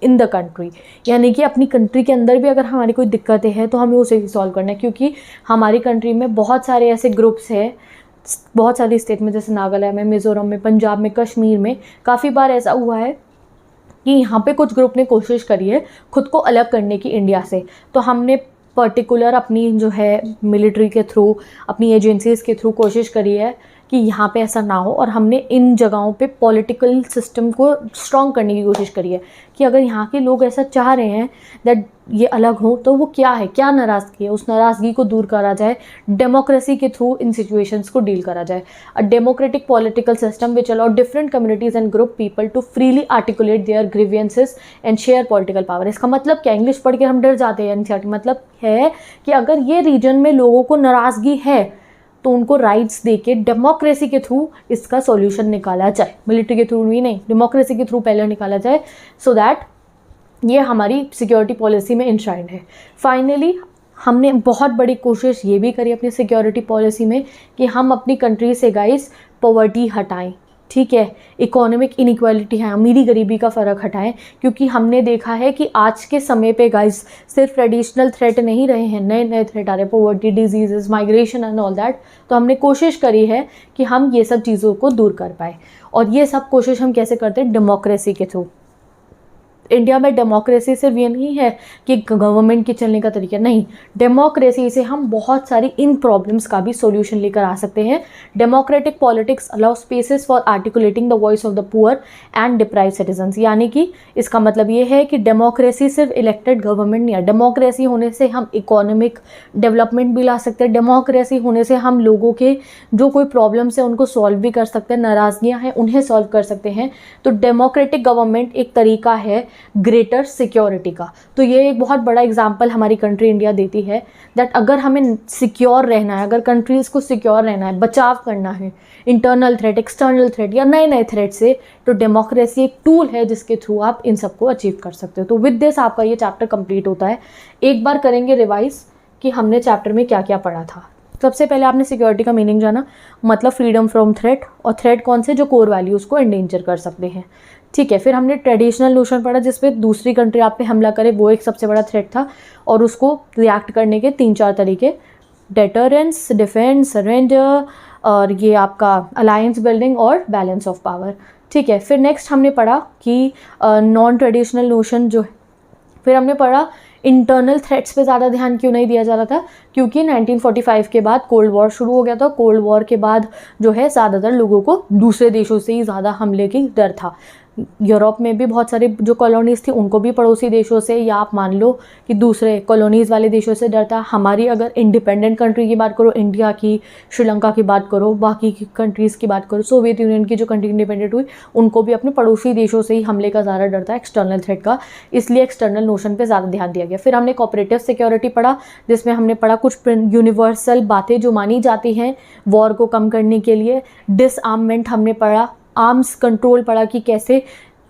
in the country, यानी कि अपनी कंट्री के अंदर भी अगर हमारी कोई दिक्कतें हैं तो हमें उसे भी सॉल्व करना है, क्योंकि हमारी कंट्री में बहुत सारे ऐसे ग्रुप्स हैं, बहुत सारी स्टेट में, जैसे नागालैंड में, मिज़ोरम में, पंजाब में, कश्मीर में, काफ़ी बार ऐसा हुआ है कि यहाँ पे कुछ ग्रुप ने कोशिश करी है खुद को अलग करने की इंडिया से। तो हमने पर्टिकुलर अपनी जो है मिलिट्री के थ्रू, अपनी एजेंसीज़ के थ्रू कोशिश करी है कि यहाँ पे ऐसा ना हो, और हमने इन जगहों पे पॉलिटिकल सिस्टम को स्ट्रॉन्ग करने की कोशिश करी है कि अगर यहाँ के लोग ऐसा चाह रहे हैं दैट ये अलग हो, तो वो क्या है, क्या नाराज़गी है, उस नाराज़गी को दूर करा जाए, डेमोक्रेसी के थ्रू इन सिचुएशंस को डील करा जाए। A democratic political system which allow different communities and group people to freely articulate their grievances and share political power. इसका मतलब क्या? इंग्लिश पढ़ के हम डर जाते हैं, एनसीईआरटी मतलब है कि अगर ये रीजन में लोगों को नाराज़गी है तो उनको राइट्स देके डेमोक्रेसी के थ्रू इसका सॉल्यूशन निकाला जाए, मिलिट्री के थ्रू भी नहीं, डेमोक्रेसी के थ्रू पहले निकाला जाए, सो दैट ये हमारी सिक्योरिटी पॉलिसी में इंश्राइंड है। फाइनली हमने बहुत बड़ी कोशिश ये भी करी अपनी सिक्योरिटी पॉलिसी में कि हम अपनी कंट्री से गाइस पॉवर्टी हटाएं, ठीक है, इकोनॉमिक इनइक्वालिटी है, अमीरी गरीबी का फ़र्क हटाएं, क्योंकि हमने देखा है कि आज के समय पे गाइस सिर्फ ट्रेडिशनल थ्रेट नहीं रहे हैं, नए नए थ्रेट आ रहे हैं, poverty, disease, migration and all that. तो हमने कोशिश करी है कि हम ये सब चीज़ों को दूर कर पाए, और ये सब कोशिश हम कैसे करते हैं? डेमोक्रेसी के थ्रू। इंडिया में डेमोक्रेसी सिर्फ ये नहीं है कि गवर्नमेंट के चलने का तरीका, नहीं, डेमोक्रेसी से हम बहुत सारी इन प्रॉब्लम्स का भी सॉल्यूशन लेकर आ सकते हैं। Democratic politics allow spaces for articulating the voice of the poor and deprived citizens, यानी कि इसका मतलब ये है कि डेमोक्रेसी सिर्फ इलेक्टेड गवर्नमेंट नहीं है, डेमोक्रेसी होने से हम इकोनॉमिक डेवलपमेंट भी ला सकते हैं, डेमोक्रेसी होने से हम लोगों के जो कोई प्रॉब्लम्स है उनको सॉल्व भी कर सकते हैं, नाराज़गियाँ हैं उन्हें सॉल्व कर सकते हैं। तो डेमोक्रेटिक गवर्नमेंट एक तरीका है ग्रेटर सिक्योरिटी का। तो ये एक बहुत बड़ा एग्जाम्पल हमारी कंट्री इंडिया देती है दैट अगर हमें सिक्योर रहना है, अगर कंट्रीज़ को सिक्योर रहना है, बचाव करना है इंटरनल थ्रेट, एक्सटर्नल थ्रेट या नए नए थ्रेट से, तो डेमोक्रेसी एक टूल है जिसके थ्रू आप इन सबको अचीव कर सकते हो। तो विद दिस आपका ये चैप्टर कंप्लीट होता है। एक बार करेंगे रिवाइज कि हमने चैप्टर में क्या क्या पढ़ा था। सबसे पहले आपने सिक्योरिटी का मीनिंग जाना, मतलब फ्रीडम फ्रॉम थ्रेट, और थ्रेट कौन से? जो कोर वैल्यूज़ को एंडेंजर कर सकते हैं, ठीक है। फिर हमने ट्रेडिशनल नोशन पढ़ा जिसपे दूसरी कंट्री आप पे हमला करे, वो एक सबसे बड़ा थ्रेट था, और उसको रिएक्ट करने के 3-4 तरीके, डेटरेंस, डिफेंस, सरेंडर, और ये आपका अलायंस बिल्डिंग और बैलेंस ऑफ पावर, ठीक है। फिर नेक्स्ट हमने पढ़ा कि नॉन ट्रेडिशनल नोशन जो है, फिर हमने पढ़ा इंटरनल थ्रेट्स पे ज़्यादा ध्यान क्यों नहीं दिया जा रहा था, क्योंकि 1945 के बाद कोल्ड वॉर शुरू हो गया था। कोल्ड वॉर के बाद जो है ज़्यादातर लोगों को दूसरे देशों से ही ज़्यादा हमले की डर था। यूरोप में भी बहुत सारी जो कॉलोनीज़ थी उनको भी पड़ोसी देशों से, या आप मान लो कि दूसरे कॉलोनीज़ वाले देशों से डर था। हमारी अगर इंडिपेंडेंट कंट्री की बात करो, इंडिया की, श्रीलंका की बात करो, बाकी की कंट्रीज़ की बात करो, सोवियत यूनियन की जो कंट्री इंडिपेंडेंट हुई, उनको भी अपने पड़ोसी देशों से ही हमले का ज़्यादा डर था, एक्सटर्नल थ्रेट का, इसलिए एक्सटर्नल नोशन पर ज़्यादा ध्यान दिया गया। फिर हमने कोऑपरेटिव सिक्योरिटी पढ़ा जिसमें हमने पढ़ा कुछ यूनिवर्सल बातें जो मानी जाती हैं वॉर को कम करने के लिए। डिसआर्ममेंट हमने पढ़ा, आर्म्स कंट्रोल पढ़ा कि कैसे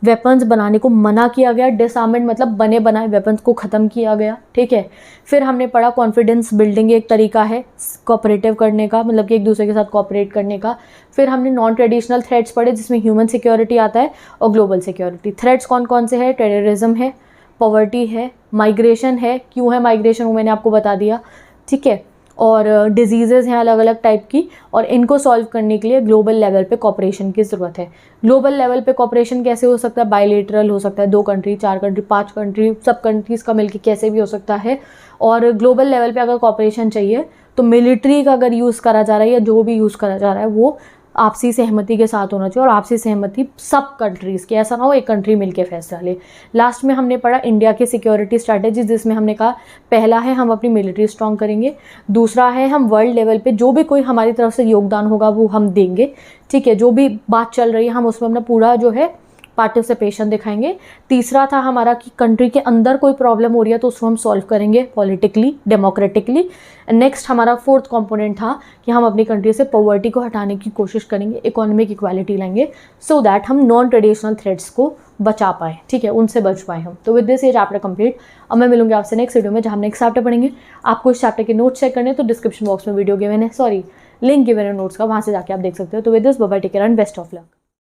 वेपन्स बनाने को मना किया गया, डिसआर्मेंट मतलब बने बनाए वेपन्स को ख़त्म किया गया, ठीक है। फिर हमने पढ़ा कॉन्फिडेंस बिल्डिंग एक तरीका है कोऑपरेटिव करने का, मतलब कि एक दूसरे के साथ कोऑपरेट करने का। फिर हमने नॉन ट्रेडिशनल थ्रेट्स पढ़े जिसमें ह्यूमन सिक्योरिटी आता है और ग्लोबल सिक्योरिटी। थ्रेट्स कौन कौन से हैं? टेररिज्म है, पॉवर्टी है, माइग्रेशन है, क्यों है माइग्रेशन वो मैंने आपको बता दिया, ठीक है, और डिजीज़ेज़ हैं अलग अलग टाइप की, और इनको सॉल्व करने के लिए ग्लोबल लेवल पे कॉपरेशन की ज़रूरत है। ग्लोबल लेवल पे कॉपरेशन कैसे हो सकता है? बायलैटरल हो सकता है, 2 कंट्री, 4 कंट्री, 5 कंट्री, सब कंट्रीज़ का मिलके कैसे भी हो सकता है। और ग्लोबल लेवल पे अगर कॉपरेशन चाहिए तो मिलिट्री का अगर यूज़ करा जा रहा है या जो भी यूज़ करा जा रहा है वो आपसी सहमति के साथ होना चाहिए, और आपसी सहमति सब कंट्रीज़ की, ऐसा ना हो एक कंट्री मिलके फैसला ले। लास्ट में हमने पढ़ा इंडिया की सिक्योरिटी स्ट्रैटेजी, जिसमें हमने कहा पहला है हम अपनी मिलिट्री स्ट्रॉन्ग करेंगे, दूसरा है हम वर्ल्ड लेवल पे जो भी कोई हमारी तरफ से योगदान होगा वो हम देंगे, ठीक है, जो भी बात चल रही है हम उसमें अपना पूरा जो है पार्टिसिपेशन दिखाएंगे। तीसरा था हमारा कि कंट्री के अंदर कोई प्रॉब्लम हो रही है तो उसको हम सॉल्व करेंगे पॉलिटिकली, डेमोक्रेटिकली। नेक्स्ट हमारा फोर्थ कंपोनेंट था कि हम अपनी कंट्री से पॉवर्टी को हटाने की कोशिश करेंगे, इकोनॉमिक इक्वालिटी लाएंगे, सो दैट हम नॉन ट्रेडिशनल थ्रेट्स को बचा पाएँ, ठीक है, उनसे बच पाएँ हम। तो विद दिस ये चैप्टर कंप्लीट। अब मैं मिलूंगी आपसे नेक्स्ट वीडियो में जहाँ हम नेक्स्ट चैप्टर पढ़ेंगे। आपको इस चैप्टर के नोट्स चेक करने तो डिस्क्रिप्शन बॉक्स में वीडियो गिवन है, लिंक गिवन है नोट्स का, वहाँ से जाके आप देख सकते हो। तो with this bye bye, take care and best of luck.